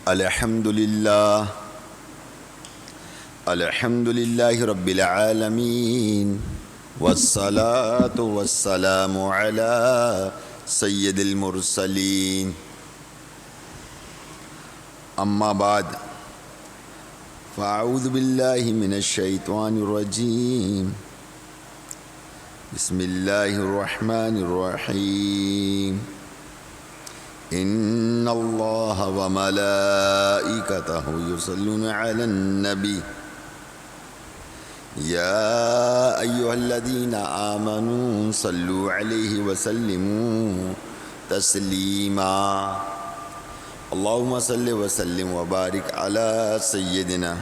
الحمد لله رب العالمين والصلاة والسلام على سيد المرسلين أما بعد فأعوذ بالله من الشيطان الرجيم بسم الله الرحمن الرحيم إن الله وملائكته يصلون على النبي يا أيها الذين آمنوا صلوا عليه وسلموا تسليما اللهم صل وسلم وبارك على سيدنا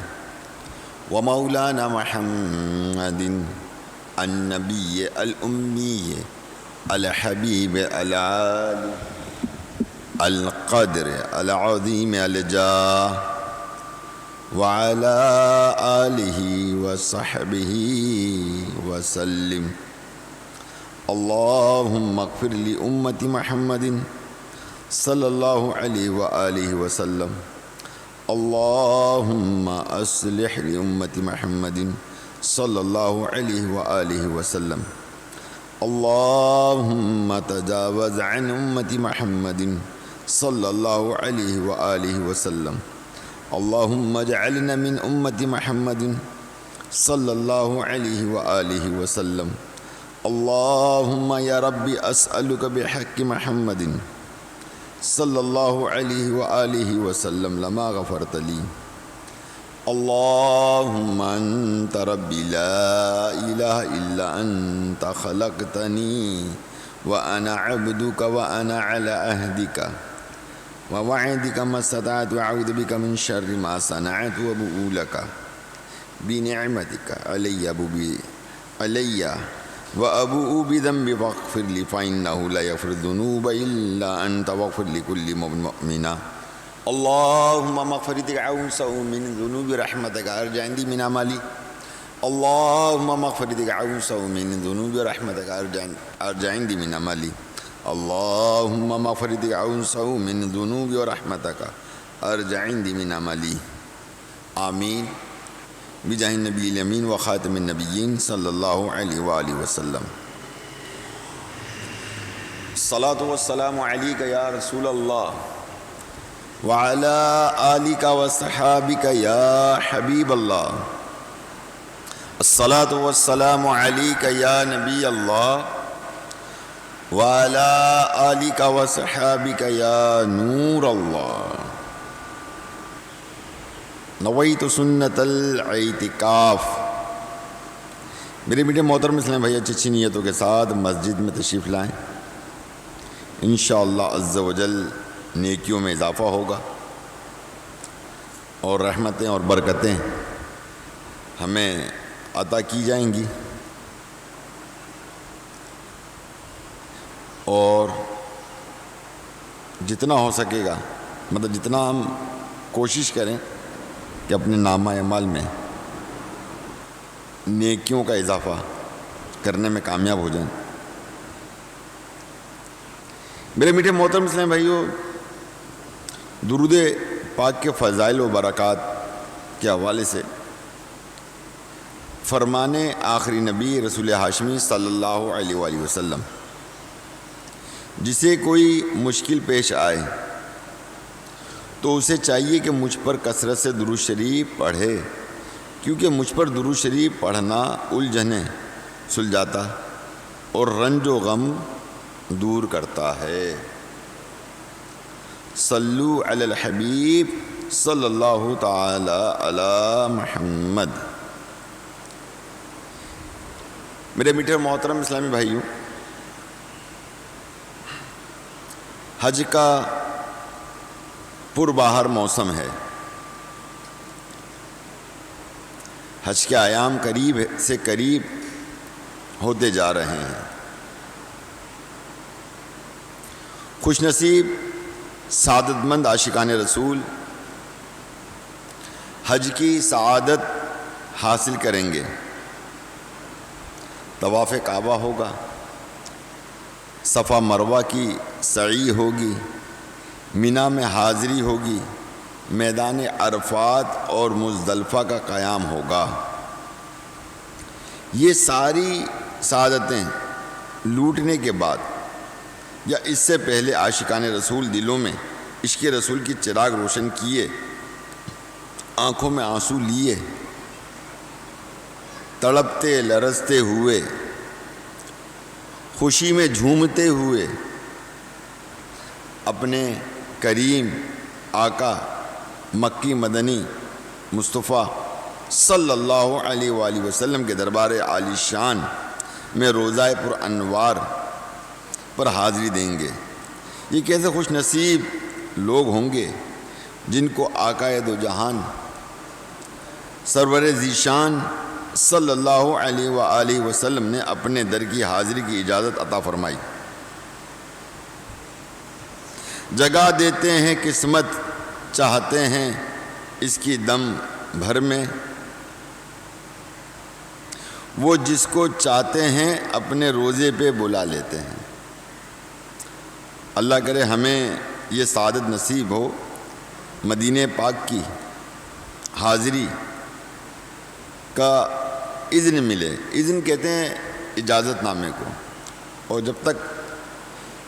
ومولانا محمد النبي الأمي الحبيب العالي القدر العظيم الجاه وعلى آله وصحبه وسلم اللهم اغفر لأمة محمد صلى الله عليه وآله وسلم اللهم أصلح لأمة محمد صلى الله عليه وآله وسلم اللهم تجاوز عن أمة محمد صلى الله عليه وآله وسلم اللهم اجعلنا من أمة محمد صلى الله عليه وآله وسلم اللهم يا رب أسألك بحق محمد صلى الله عليه وآله وسلم لما غفرت لي اللهم أنت ربي لا إله إلا أنت خلقتني وأنا عبدك وأنا على عهدك ووعدك ما استطعت وأعوذ بك من شر ما صنعت وأبوء لك بنعمتك علي وأبوء بذنبي فاغفر لي فإنه لا يغفر الذنوب إلا أنت واغفر لكل مؤمن اللهم مغفرتك أوسع من ذنوب رحمتك أرجع عندي من عملي اللهم مغفرتك أوسع من ذنوب رحمتك أرجع عندي من عملي اللهم مغفرتك أوسع من ذنوب ورحمتك أرجع عندي من عملي آمين بجاه النبي الأمين وخاتم النبيين صلى الله عليه وآله وسلم الصلاة والسلام عليك يا رسول الله وعلى آلك وصحابك يا حبيب الله الصلاة والسلام عليك يا نبي الله وعلى آلك وصحابك يا نور الله نویت سنت الاعتکاف میرے میٹھے محترم اسلام بھائی اچھی نیتوں کے ساتھ مسجد میں تشریف لائیں انشاءاللہ عز و جل نیکیوں میں اضافہ ہوگا اور رحمتیں اور برکتیں ہمیں عطا کی جائیں گی اور جتنا ہو سکے گا مطلب جتنا ہم کوشش کریں کہ اپنے نامہ اعمال میں نیکیوں کا اضافہ کرنے میں کامیاب ہو جائیں میرے میٹھے محترم اسلام بھائیو درود پاک کے فضائل و برکات کے حوالے سے فرمان آخری نبی رسول ہاشمی صلی اللہ علیہ وآلہ وسلم جسے کوئی مشکل پیش آئے تو اسے چاہیے کہ مجھ پر کثرت سے درود شریف پڑھے کیونکہ مجھ پر درود شریف پڑھنا الجھنیں سلجھاتا اور رنج و غم دور کرتا ہے صلو علی الحبیب صلی اللہ تعالی علی محمد میرے میٹھے محترم اسلامی بھائیوں حج کا پربہار موسم ہے حج کے ایام قریب سے قریب ہوتے جا رہے ہیں خوش نصیب سعادت مند عاشقان رسول حج کی سعادت حاصل کریں گے طواف کعبہ ہوگا صفا مروہ کی سعی ہوگی، مینا میں حاضری ہوگی، میدان عرفات اور مزدلفہ کا قیام ہوگا۔ یہ ساری سعادتیں لوٹنے کے بعد یا اس سے پہلے عاشقان رسول دلوں میں عشق رسول کی چراغ روشن کیے، آنکھوں میں آنسو لیے، تڑپتے لرزتے ہوئے، خوشی میں جھومتے ہوئے اپنے کریم آقا مکی مدنی مصطفیٰ صلی اللہ علیہ وآلہ وسلم کے دربار عالی شان میں روضہ پر انوار پر حاضری دیں گے۔ یہ کیسے خوش نصیب لوگ ہوں گے جن کو آقا دو جہان سرور ذیشان صلی اللہ علیہ وآلہ وسلم نے اپنے در کی حاضری کی اجازت عطا فرمائی۔ جگہ دیتے ہیں قسمت، چاہتے ہیں اس کی دم بھر میں، وہ جس کو چاہتے ہیں اپنے روزے پہ بلا لیتے ہیں۔ اللہ کرے ہمیں یہ سعادت نصیب ہو، مدینہ پاک کی حاضری کا اذن ملے۔ اذن کہتے ہیں اجازت نامے کو، اور جب تک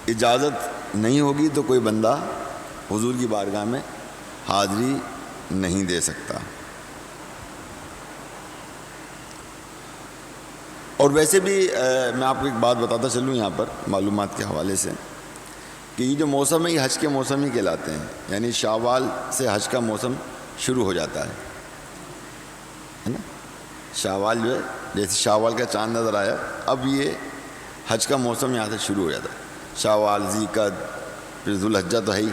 اجازت نہیں ہوگی تو کوئی بندہ حضور کی بارگاہ میں حاضری نہیں دے سکتا۔ اور ویسے بھی میں آپ کو ایک بات بتاتا چلوں یہاں پر معلومات کے حوالے سے، کہ یہ جو موسم ہے یہ حج کے موسم ہی کہلاتے ہیں، یعنی شوال سے حج کا موسم شروع ہو جاتا ہے نا۔ شوال جو ہے، جیسے شوال کا چاند نظر آیا، اب یہ حج کا موسم یہاں سے شروع ہو جاتا ہے۔ شوال، ذیقعد، پھر ذوالحجہ تو ہے ہی،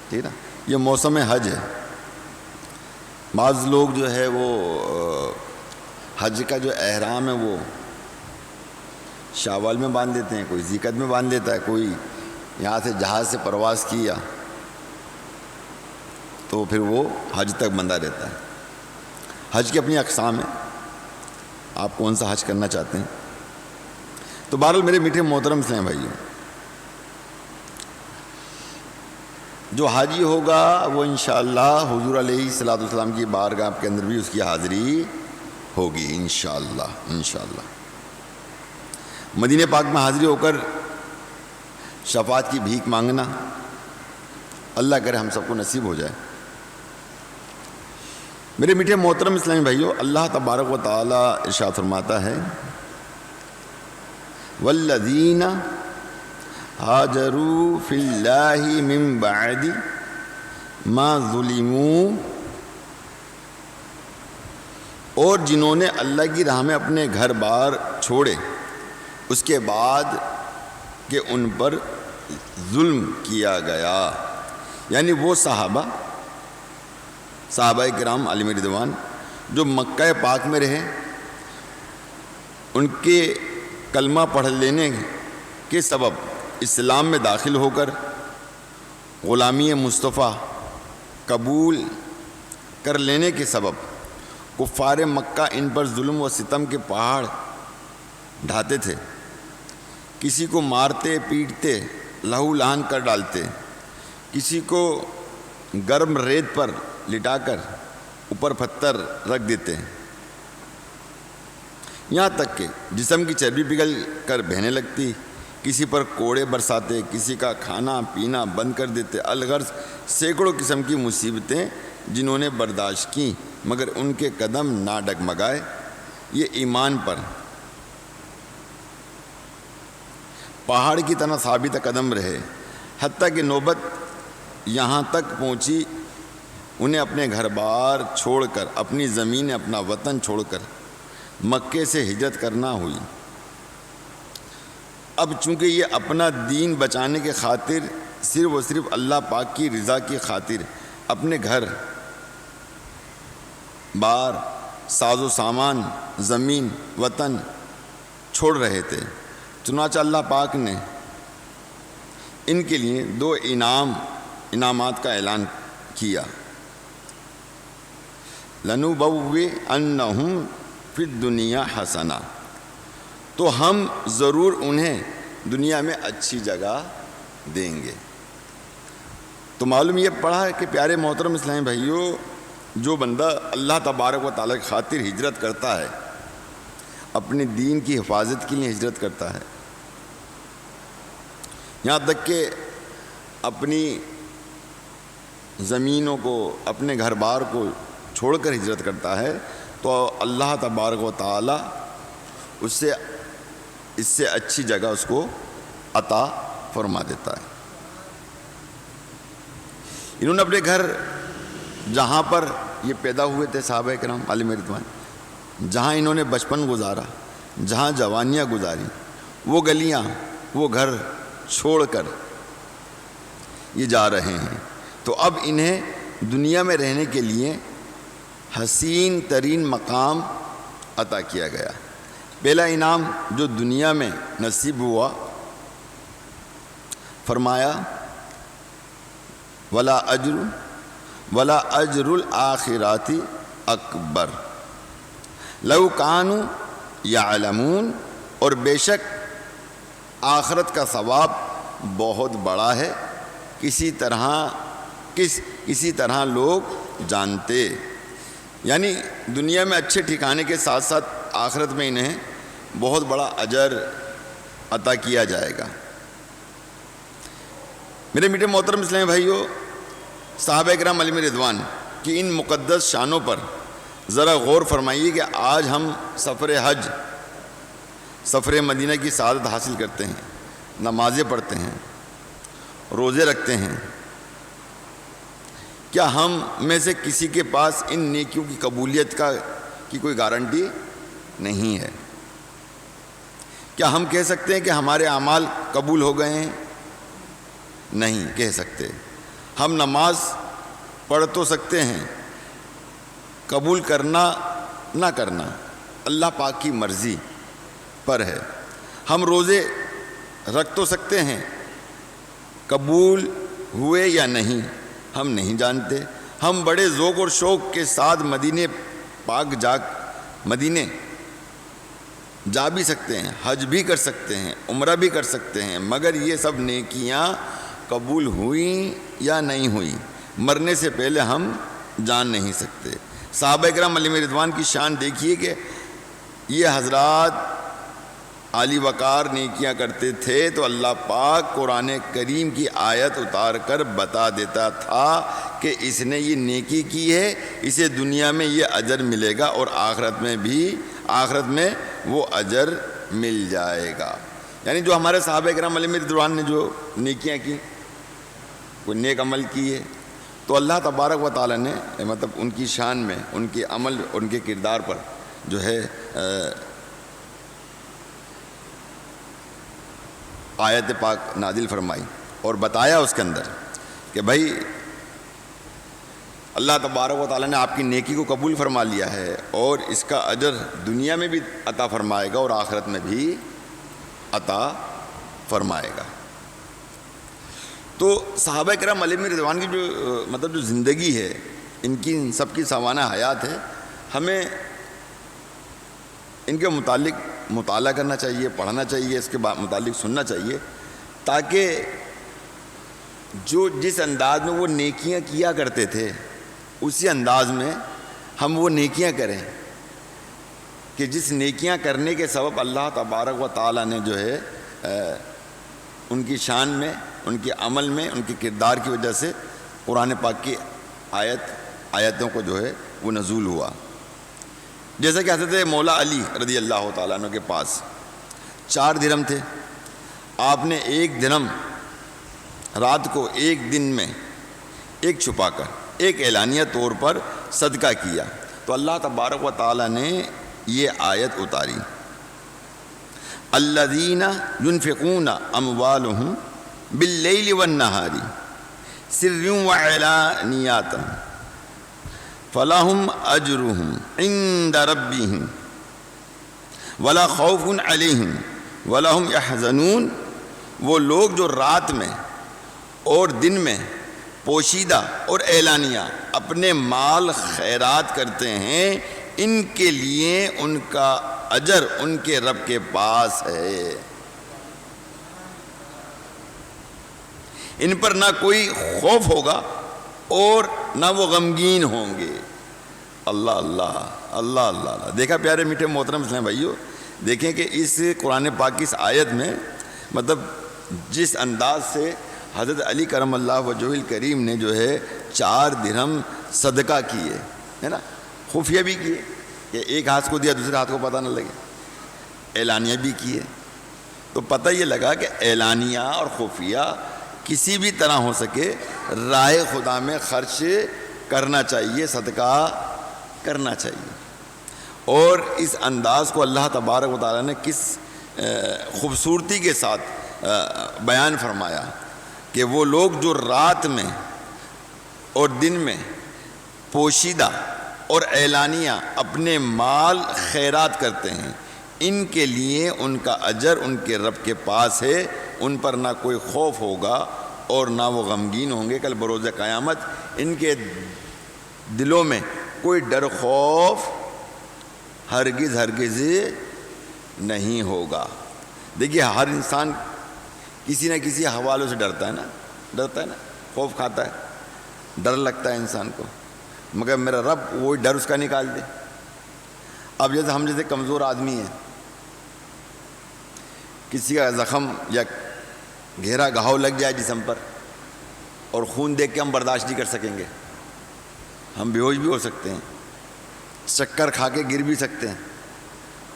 ٹھیک نا، یہ موسم حج ہے۔ بعض لوگ جو ہے وہ حج کا جو احرام ہے وہ شوال میں باندھ دیتے ہیں، کوئی ذیقعد میں باندھ دیتا ہے، کوئی یہاں سے جہاز سے پرواز کیا تو پھر وہ حج تک بندھا رہتا ہے۔ حج کی اپنی اقسام ہیں، آپ کون سا حج کرنا چاہتے ہیں۔ تو بہرحال میرے میٹھے محترم سے ہیں بھائیوں، جو حاجی ہوگا وہ انشاءاللہ حضور علیہ الصلوۃ والسلام کی بارگاہ کے اندر بھی اس کی حاضری ہوگی انشاءاللہ۔ مدینہ پاک میں حاضری ہو کر شفاعت کی بھیک مانگنا، اللہ کرے ہم سب کو نصیب ہو جائے۔ میرے میٹھے محترم اسلامی بھائیوں، اللہ تبارک و تعالی ارشاد فرماتا ہے، والذین ہاجروا فی اللہ من بعد ما ظلموا، اور جنہوں نے اللہ کی راہ میں اپنے گھر بار چھوڑے اس کے بعد کہ ان پر ظلم کیا گیا، یعنی وہ صحابہ کرام علیہم رضوان جو مکہ پاک میں رہے، ان کے کلمہ پڑھ لینے کے سبب اسلام میں داخل ہو کر غلامی مصطفیٰ قبول کر لینے کے سبب کفار مکہ ان پر ظلم و ستم کے پہاڑ ڈھاتے تھے، کسی کو مارتے پیٹتے لہو لہان کر ڈالتے، کسی کو گرم ریت پر لٹا کر اوپر پتھر رکھ دیتے، یہاں تک کہ جسم کی چربی پگھل کر بہنے لگتی، کسی پر کوڑے برساتے، کسی کا کھانا پینا بند کر دیتے، الغرض سینکڑوں قسم کی مصیبتیں جنہوں نے برداشت کیں مگر ان کے قدم نہ ڈگمگائے، یہ ایمان پر پہاڑ کی طرح ثابت قدم رہے، حتیٰ کہ نوبت یہاں تک پہنچی انہیں اپنے گھر بار چھوڑ کر، اپنی زمین، اپنا وطن چھوڑ کر مکے سے ہجرت کرنا ہوئی۔ اب چونکہ یہ اپنا دین بچانے کے خاطر صرف و صرف اللہ پاک کی رضا کی خاطر اپنے گھر بار، ساز و سامان، زمین، وطن چھوڑ رہے تھے، چنانچہ اللہ پاک نے ان کے لیے دو انعامات کا اعلان کیا، لَنُبَوِّئَنَّهُمْ فِي الدُّنْيَا حَسَنَةً، تو ہم ضرور انہیں دنیا میں اچھی جگہ دیں گے۔ تو معلوم یہ پڑھا ہے کہ پیارے محترم اسلامی بھائیوں، جو بندہ اللہ تبارک و تعالیٰ کی خاطر ہجرت کرتا ہے، اپنے دین کی حفاظت کے لیے ہجرت کرتا ہے، یہاں تک کہ اپنی زمینوں کو، اپنے گھر بار کو چھوڑ کر ہجرت کرتا ہے، تو اللہ تبارک و تعالیٰ اس سے اچھی جگہ اس کو عطا فرما دیتا ہے۔ انہوں نے اپنے گھر، جہاں پر یہ پیدا ہوئے تھے صحابہ کرام علیہ رضوان، جہاں انہوں نے بچپن گزارا، جہاں جوانیاں گزاری، وہ گلیاں، وہ گھر چھوڑ کر یہ جا رہے ہیں، تو اب انہیں دنیا میں رہنے کے لیے حسین ترین مقام عطا کیا گیا۔ پہلا انعام جو دنیا میں نصیب ہوا، فرمایا ولا اجر الآخرات اکبر لو کانوا یعلمون، اور بے شک آخرت کا ثواب بہت بڑا ہے، کسی طرح لوگ جانتے۔ یعنی دنیا میں اچھے ٹھکانے کے ساتھ ساتھ آخرت میں انہیں بہت بڑا اجر عطا کیا جائے گا۔ میرے میٹھے محترم اسلامی بھائیوں، صحابہ کرام علیہ رضوان کی ان مقدس شانوں پر ذرا غور فرمائیے کہ آج ہم سفر حج، سفر مدینہ کی سعادت حاصل کرتے ہیں، نمازیں پڑھتے ہیں، روزے رکھتے ہیں، کیا ہم میں سے کسی کے پاس ان نیکیوں کی قبولیت کی کوئی گارنٹی نہیں ہے؟ کیا ہم کہہ سکتے ہیں کہ ہمارے اعمال قبول ہو گئے ہیں؟ نہیں کہہ سکتے۔ ہم نماز پڑھ تو سکتے ہیں، قبول کرنا نہ کرنا اللہ پاک کی مرضی پر ہے۔ ہم روزے رکھ تو سکتے ہیں، قبول ہوئے یا نہیں ہم نہیں جانتے۔ ہم بڑے ذوق اور شوق کے ساتھ مدینے جا بھی سکتے ہیں، حج بھی کر سکتے ہیں، عمرہ بھی کر سکتے ہیں، مگر یہ سب نیکیاں قبول ہوئیں یا نہیں ہوئیں، مرنے سے پہلے ہم جان نہیں سکتے۔ صحابہ کرام علیہ رضوان کی شان دیکھیے کہ یہ حضرات عالی وقار نیکیاں کرتے تھے تو اللہ پاک قرآن کریم کی آیت اتار کر بتا دیتا تھا کہ اس نے یہ نیکی کی ہے، اسے دنیا میں یہ اجر ملے گا اور آخرت میں وہ اجر مل جائے گا۔ یعنی جو ہمارے صحابہ کرام علیہ رضوان نے جو نیکیاں کی، کوئی نیک عمل کیے، تو اللہ تبارک و تعالیٰ نے مطلب ان کی شان میں، ان کے عمل، ان کے کردار پر جو ہے آیت پاک نازل فرمائی اور بتایا اس کے اندر کہ بھائی اللہ تبارک و تعالیٰ نے آپ کی نیکی کو قبول فرما لیا ہے اور اس کا اجر دنیا میں بھی عطا فرمائے گا اور آخرت میں بھی عطا فرمائے گا۔ تو صحابہ کرام علیہ رضوان کی جو زندگی ہے، ان سب کی سوانح حیات ہے، ہمیں ان کے متعلق مطالعہ کرنا چاہیے، پڑھنا چاہیے، اس کے متعلق سننا چاہیے، تاکہ جس انداز میں وہ نیکیاں کیا کرتے تھے اسی انداز میں ہم وہ نیکیاں کریں کہ جس نیکیاں کرنے کے سبب اللہ تبارک و تعالیٰ نے جو ہے ان کی شان میں، ان کے عمل میں، ان کے کردار کی وجہ سے قرآن پاک کی آیتوں کو جو ہے وہ نزول ہوا۔ جیسا کہ حضرت مولا علی رضی اللہ تعالیٰ عنہ کے پاس 4 درہم تھے، آپ نے 1 درہم رات کو 1 دن میں ایک چھپا کر ایک اعلانیہ طور پر صدقہ کیا، تو اللہ تبارک و تعالیٰ نے یہ آیت اتاری، الذین ينفقون اموالهم باللیل والنہار سرا وعلانیۃ فلہم اجرہم عند ربہم ولا خوف علیہم ولا ہم یحزنون۔ وہ لوگ جو رات میں اور دن میں پوشیدہ اور اعلانیہ اپنے مال خیرات کرتے ہیں، ان کے لیے ان کا اجر ان کے رب کے پاس ہے۔ ان پر نہ کوئی خوف ہوگا اور نہ وہ غمگین ہوں گے۔ اللہ اللہ اللہ اللہ اللہ۔ دیکھا پیارے میٹھے محترم اسلام بھائیو، دیکھیں کہ اس قرآن پاک کی اس آیت میں مطلب جس انداز سے حضرت علی کرم اللہ وجہہ الکریم نے جو ہے 4 درہم صدقہ کیے، ہے نا، خفیہ بھی کیے کہ ایک ہاتھ کو دیا دوسرے ہاتھ کو پتہ نہ لگے، اعلانیہ بھی کیے، تو پتہ یہ لگا کہ اعلانیہ اور خفیہ کسی بھی طرح ہو سکے راہ خدا میں خرچ کرنا چاہیے، صدقہ کرنا چاہیے۔ اور اس انداز کو اللہ تبارک و تعالیٰ نے کس خوبصورتی کے ساتھ بیان فرمایا کہ وہ لوگ جو رات میں اور دن میں پوشیدہ اور اعلانیہ اپنے مال خیرات کرتے ہیں، ان کے لیے ان کا اجر ان کے رب کے پاس ہے، ان پر نہ کوئی خوف ہوگا اور نہ وہ غمگین ہوں گے کل بروز قیامت۔ ان کے دلوں میں کوئی ڈر خوف ہرگز ہرگز نہیں ہوگا۔ دیکھیے ہر انسان کسی نہ کسی حوالوں سے ڈرتا ہے نا، خوف کھاتا ہے، ڈر لگتا ہے انسان کو، مگر میرا رب وہی ڈر اس کا نکال دے۔ اب جیسے ہم جیسے کمزور آدمی ہیں، کسی کا زخم یا گہرا گھاؤ لگ جائے جسم پر اور خون دیکھ کے ہم برداشت نہیں کر سکیں گے، ہم بے ہوش بھی ہو سکتے ہیں، چکر کھا کے گر بھی سکتے ہیں،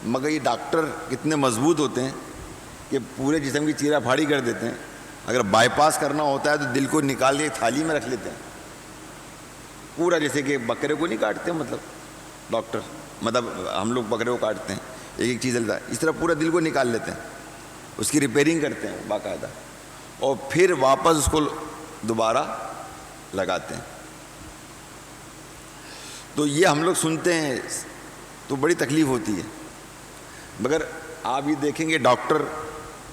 مگر یہ ڈاکٹر کتنے مضبوط ہوتے ہیں کہ پورے جسم کی چیرہ پھاڑی کر دیتے ہیں۔ اگر بائی پاس کرنا ہوتا ہے تو دل کو نکال کے تھالی میں رکھ لیتے ہیں پورا، جیسے کہ بکرے کو نہیں کاٹتے مطلب ڈاکٹر، مطلب ہم لوگ بکرے کو کاٹتے ہیں ایک ایک چیز چلتا ہے، اس طرح پورا دل کو نکال لیتے ہیں، اس کی ریپیئرنگ کرتے ہیں باقاعدہ، اور پھر واپس اس کو دوبارہ لگاتے ہیں۔ تو یہ ہم لوگ سنتے ہیں تو بڑی تکلیف ہوتی ہے، مگر آپ یہ دیکھیں گے ڈاکٹر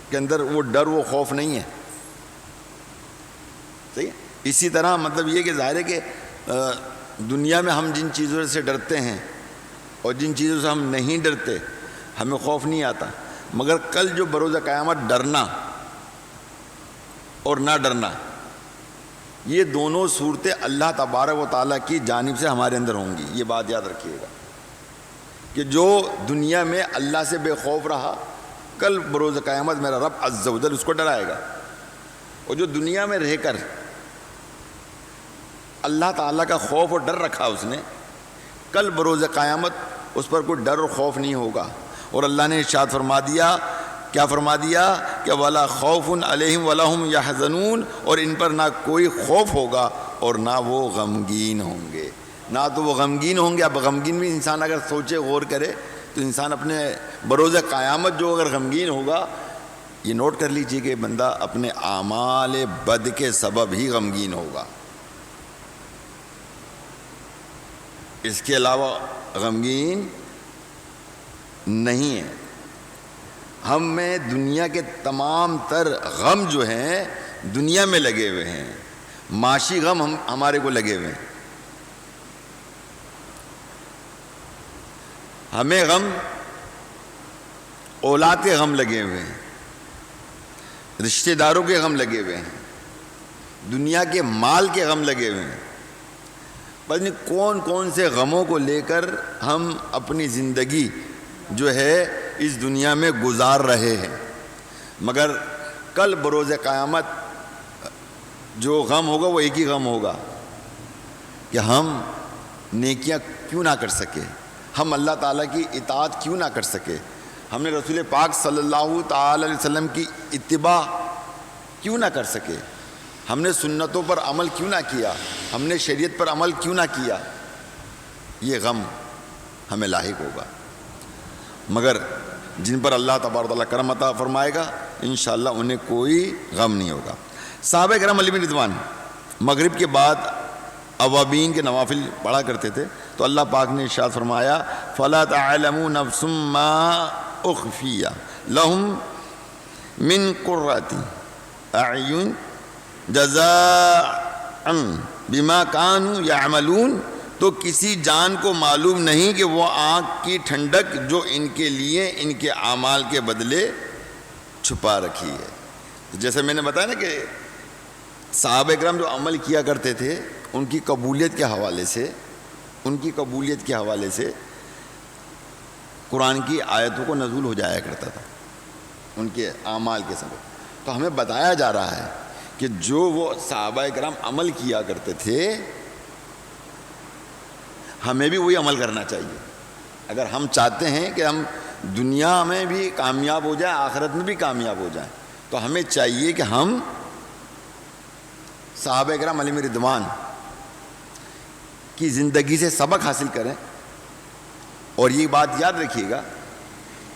کے اندر وہ ڈر وہ خوف نہیں ہے، صحیح ہے۔ اسی طرح مطلب یہ کہ ظاہر ہے کہ دنیا میں ہم جن چیزوں سے ڈرتے ہیں اور جن چیزوں سے ہم نہیں ڈرتے ہمیں خوف نہیں آتا، مگر کل جو بروز قیامت ڈرنا اور نہ ڈرنا، یہ دونوں صورتیں اللہ تبارک و تعالیٰ کی جانب سے ہمارے اندر ہوں گی۔ یہ بات یاد رکھیے گا کہ جو دنیا میں اللہ سے بے خوف رہا، کل بروز قیامت میرا رب عز و جل اس کو ڈرائے گا، اور جو دنیا میں رہ کر اللہ تعالیٰ کا خوف اور ڈر رکھا اس نے، کل بروز قیامت اس پر کوئی ڈر اور خوف نہیں ہوگا۔ اور اللہ نے ارشاد فرما دیا، کیا فرما دیا کہ وَلَا خَوْفٌ عَلَيْهِمْ وَلَا هُمْ يَحْزَنُونَ، اور ان پر نہ کوئی خوف ہوگا اور نہ وہ غمگین ہوں گے، نہ تو وہ غمگین ہوں گے۔ اب غمگین بھی انسان اگر سوچے غور کرے تو انسان اپنے بروز قیامت جو اگر غمگین ہوگا، یہ نوٹ کر لیجئے کہ بندہ اپنے اعمال بد کے سبب ہی غمگین ہوگا، اس کے علاوہ غمگین نہیں ہے۔ ہم میں دنیا کے تمام تر غم جو ہیں دنیا میں لگے ہوئے ہیں، معاشی غم ہمارے کو لگے ہوئے ہیں، ہمیں غم اولاد کے غم لگے ہوئے ہیں، رشتہ داروں کے غم لگے ہوئے ہیں، دنیا کے مال کے غم لگے ہوئے ہیں، پتہ نہیں کون کون سے غموں کو لے کر ہم اپنی زندگی جو ہے اس دنیا میں گزار رہے ہیں۔ مگر کل بروز قیامت جو غم ہوگا وہ ایک ہی غم ہوگا کہ ہم نیکیاں کیوں نہ کر سکے، ہم اللہ تعالیٰ کی اطاعت کیوں نہ کر سکے، ہم نے رسول پاک صلی اللہ تعالی علیہ وسلم کی اتباع کیوں نہ کر سکے، ہم نے سنتوں پر عمل کیوں نہ کیا، ہم نے شریعت پر عمل کیوں نہ کیا، یہ غم ہمیں لاحق ہوگا۔ مگر جن پر اللہ تبارک و تعالیٰ کرم عطا فرمائے گا انشاءاللہ انہیں کوئی غم نہیں ہوگا۔ صحابہ کرام علیہ رضوان مغرب کے بعد اوابین کے نوافل پڑھا کرتے تھے، تو اللہ پاک نے ارشاد فرمایا فَلَا تَعْلَمُ نَفْسٌ مَّا أُخْفِيَ لَهُم مِّن قُرَّةِ أَعْيُنٍ جَزَاءً بِمَا كَانُوا يَعْمَلُونَ، تو کسی جان کو معلوم نہیں کہ وہ آنکھ کی ٹھنڈک جو ان کے لیے ان کے اعمال کے بدلے چھپا رکھی ہے۔ جیسے میں نے بتایا نا کہ صحابہ کرام جو عمل کیا کرتے تھے ان کی قبولیت کے حوالے سے قرآن کی آیتوں کو نزول ہو جایا کرتا تھا ان کے اعمال کے سبب. تو ہمیں بتایا جا رہا ہے کہ جو وہ صحابہ کرام عمل کیا کرتے تھے ہمیں بھی وہی عمل کرنا چاہیے. اگر ہم چاہتے ہیں کہ ہم دنیا میں بھی کامیاب ہو جائیں آخرت میں بھی کامیاب ہو جائیں تو ہمیں چاہیے کہ ہم صحابہ کرام علیہم رضوان کی زندگی سے سبق حاصل کریں. اور یہ بات یاد رکھیے گا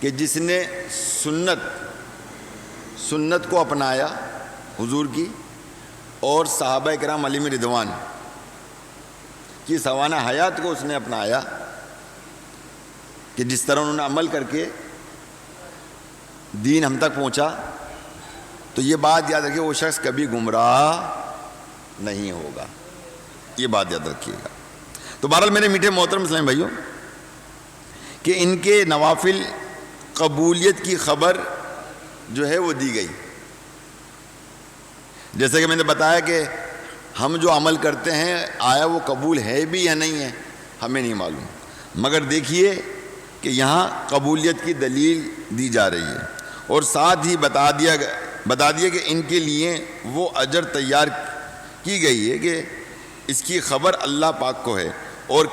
کہ جس نے سنت کو اپنایا حضور کی اور صحابہ کرام علیہم رضوان کی سوانح حیات کو اس نے اپنایا کہ جس طرح انہوں نے عمل کر کے دین ہم تک پہنچا, تو یہ بات یاد رکھیے وہ شخص کبھی گمراہ نہیں ہوگا. یہ بات یاد رکھیے گا. تو بہرحال میرے میٹھے محترم اسلامی بھائیوں کہ ان کے نوافل قبولیت کی خبر جو ہے وہ دی گئی. جیسے کہ میں نے بتایا کہ ہم جو عمل کرتے ہیں آیا وہ قبول ہے بھی یا نہیں ہے ہمیں نہیں معلوم, مگر دیکھیے کہ یہاں قبولیت کی دلیل دی جا رہی ہے اور ساتھ ہی بتا دیا کہ ان کے لیے وہ اجر تیار کی گئی ہے کہ اس کی خبر اللہ پاک کو ہے اور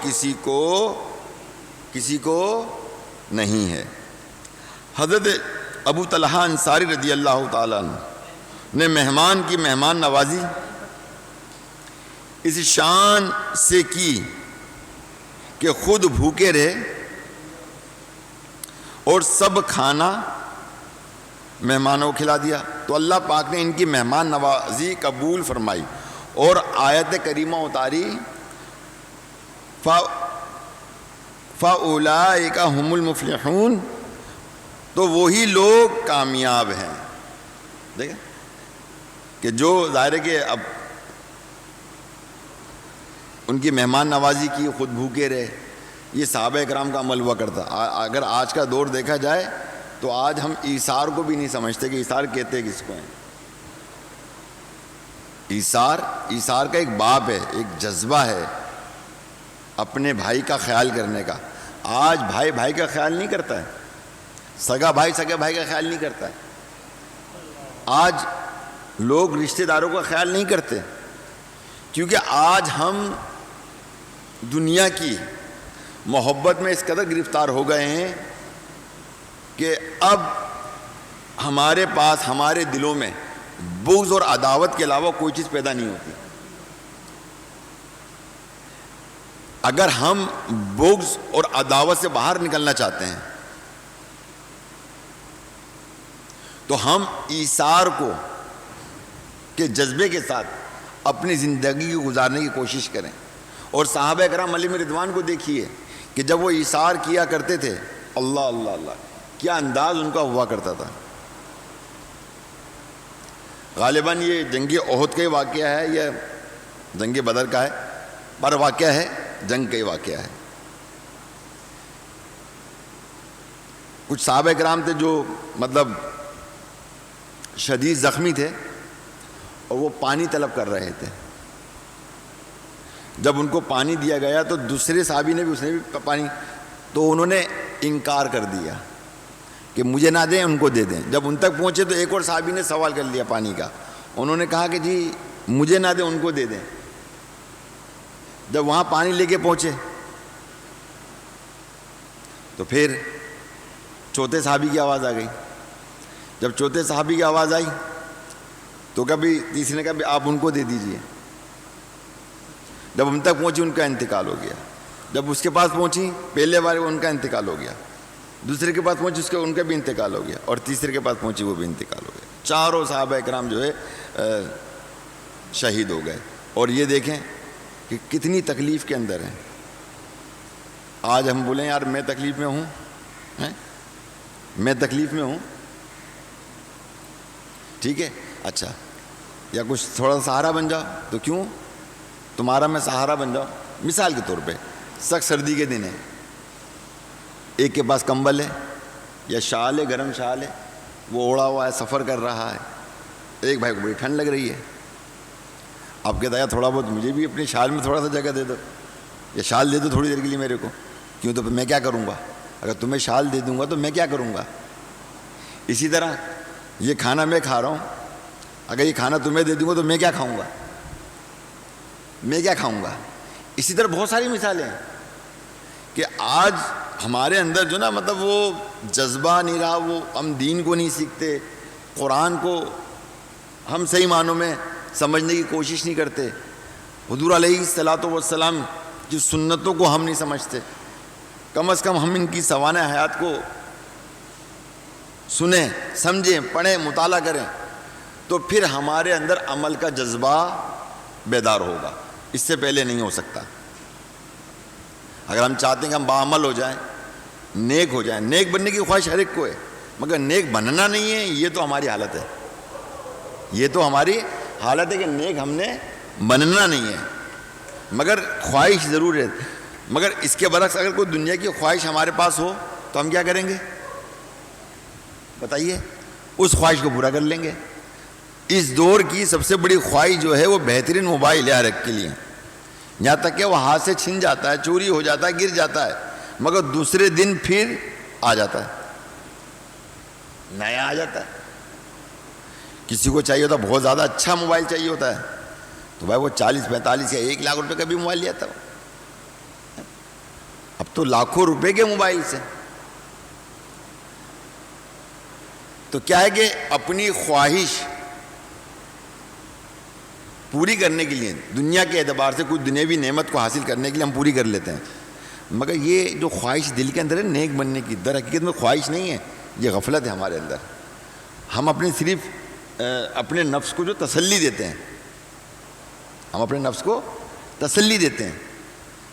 کسی کو نہیں ہے. حضرت ابو طلحہ انصاری رضی اللہ تعالیٰ عنہ نے مہمان کی مہمان نوازی اس شان سے کی کہ خود بھوکے رہے اور سب کھانا مہمانوں کو کھلا دیا. تو اللہ پاک نے ان کی مہمان نوازی قبول فرمائی اور آیت کریمہ اتاری فَأُولَٰئِكَ هُمُ الْمُفْلِحُونَ, تو وہی لوگ کامیاب ہیں. دیکھیں کہ جو ظاہر ہے کہ اب ان کی مہمان نوازی کی, خود بھوکے رہے, یہ صحابہ کرام کا عمل ہوا کرتا. اگر آج کا دور دیکھا جائے تو آج ہم ایثار کو بھی نہیں سمجھتے کہ ایثار کہتے کس کو ہیں. ایثار کا ایک باب ہے, ایک جذبہ ہے اپنے بھائی کا خیال کرنے کا. آج بھائی کا خیال نہیں کرتا ہے, سگا بھائی کا خیال نہیں کرتا ہے. آج لوگ رشتہ داروں کا خیال نہیں کرتے کیونکہ آج ہم دنیا کی محبت میں اس قدر گرفتار ہو گئے ہیں کہ اب ہمارے پاس ہمارے دلوں میں بغض اور عداوت کے علاوہ کوئی چیز پیدا نہیں ہوتی. اگر ہم بغض اور عداوت سے باہر نکلنا چاہتے ہیں تو ہم ایثار کو کے جذبے کے ساتھ اپنی زندگی کو گزارنے کی کوشش کریں. اور صحابہ کرام علیہم رضوان کو دیکھیے کہ جب وہ ایثار کیا کرتے تھے, اللہ اللہ اللہ کیا انداز ان کا ہوا کرتا تھا. غالباً یہ جنگ احد کا ہی واقعہ ہے یا جنگ بدر کا ہے, پر واقعہ ہے جنگ کا ہی واقعہ ہے. کچھ صحابہ کرام تھے جو مطلب شدید زخمی تھے اور وہ پانی طلب کر رہے تھے. جب ان کو پانی دیا گیا تو دوسرے صحابی نے بھی, اس نے بھی پانی, تو انہوں نے انکار کر دیا کہ مجھے نہ دیں ان کو دے دیں. جب ان تک پہنچے تو ایک اور صحابی نے سوال کر لیا پانی کا, انہوں نے کہا کہ جی مجھے نہ دیں ان کو دے دیں. جب وہاں پانی لے کے پہنچے تو پھر چوتھے صحابی کی آواز آ گئی. جب چوتھے صحابی کی آواز آئی تو کبھی تیسرے نے کہا آپ ان کو دے دیجئے. جب ہم تک پہنچی ان کا انتقال ہو گیا. جب اس کے پاس پہنچی پہلے والے ان کا انتقال ہو گیا, دوسرے کے پاس پہنچی ان کا بھی انتقال ہو گیا, اور تیسرے کے پاس پہنچی وہ بھی انتقال ہو گیا. چاروں صحابہ کرام جو ہے شہید ہو گئے. اور یہ دیکھیں کہ کتنی تکلیف کے اندر ہیں. آج ہم بولیں یار میں تکلیف میں ہوں, میں تکلیف میں ہوں, ٹھیک ہے اچھا, یا کچھ تھوڑا سہارا بن جاؤ, تو کیوں تمہارا میں سہارا بن جاؤں. مثال کے طور پہ سخت سردی کے دن ہے, ایک کے پاس کمبل ہے یا شال ہے, گرم شال ہے, وہ اوڑھا ہوا ہے, سفر کر رہا ہے. ایک بھائی کو بڑی ٹھنڈ لگ رہی ہے, آپ کہتے ہیں تھوڑا بہت مجھے بھی اپنی شال میں تھوڑا سا جگہ دے دو، یا شال دے دو تھوڑی دیر کے لیے میرے کو، کیوں تو میں کیا کروں گا؟ اگر تمہیں شال دے دوں گا تو میں کیا کروں گا؟ اسی طرح یہ کھانا میں کھا رہا ہوں، اگر یہ کھانا تمہیں دے دوں گا تو میں کیا کھاؤں گا؟ میں کیا کھاؤں گا؟ اسی طرح بہت ساری مثالیں ہیں کہ آج ہمارے اندر جو نا مطلب وہ جذبہ نہیں رہا، وہ ہم دین کو نہیں سیکھتے، قرآن کو ہم صحیح معنوں میں سمجھنے کی کوشش نہیں کرتے، حضور علیہ الصلوۃ والسلام کی سنتوں کو ہم نہیں سمجھتے، کم از کم ہم ان کی سوانح حیات کو سنیں، سمجھیں، پڑھیں، مطالعہ کریں، تو پھر ہمارے اندر عمل کا جذبہ بیدار ہوگا، اس سے پہلے نہیں ہو سکتا۔ اگر ہم چاہتے ہیں کہ ہم باعمل ہو جائیں، نیک ہو جائیں، نیک بننے کی خواہش ہر ایک کو ہے، مگر نیک بننا نہیں ہے، یہ تو ہماری حالت ہے، یہ تو ہماری حالت ہے کہ نیک ہم نے بننا نہیں ہے، مگر خواہش ضرور ہے۔ مگر اس کے برعکس اگر کوئی دنیا کی خواہش ہمارے پاس ہو تو ہم کیا کریں گے؟ بتائیے، اس خواہش کو پورا کر لیں گے۔ اس دور کی سب سے بڑی خواہش جو ہے وہ بہترین موبائل ہے ہر ایک کے لیے، یہاں تک کہ وہ ہاتھ سے چھن جاتا ہے، چوری ہو جاتا ہے، گر جاتا ہے، مگر دوسرے دن پھر آ جاتا ہے، نیا آ جاتا ہے۔ کسی کو چاہیے ہوتا بہت زیادہ اچھا موبائل چاہیے ہوتا ہے تو بھائی وہ 40-45 یا 1 لاکھ روپے کا بھی موبائل لیا تھا، اب تو لاکھوں روپے کے موبائل سے۔ تو کیا ہے کہ اپنی خواہش پوری کرنے کے لیے، دنیا کے اعتبار سے کوئی دنیاوی نعمت کو حاصل کرنے کے لیے ہم پوری کر لیتے ہیں، مگر یہ جو خواہش دل کے اندر ہے نیک بننے کی، در حقیقت میں خواہش نہیں ہے، یہ غفلت ہے ہمارے اندر۔ ہم اپنی صرف اپنے نفس کو جو تسلی دیتے ہیں، ہم اپنے نفس کو تسلی دیتے ہیں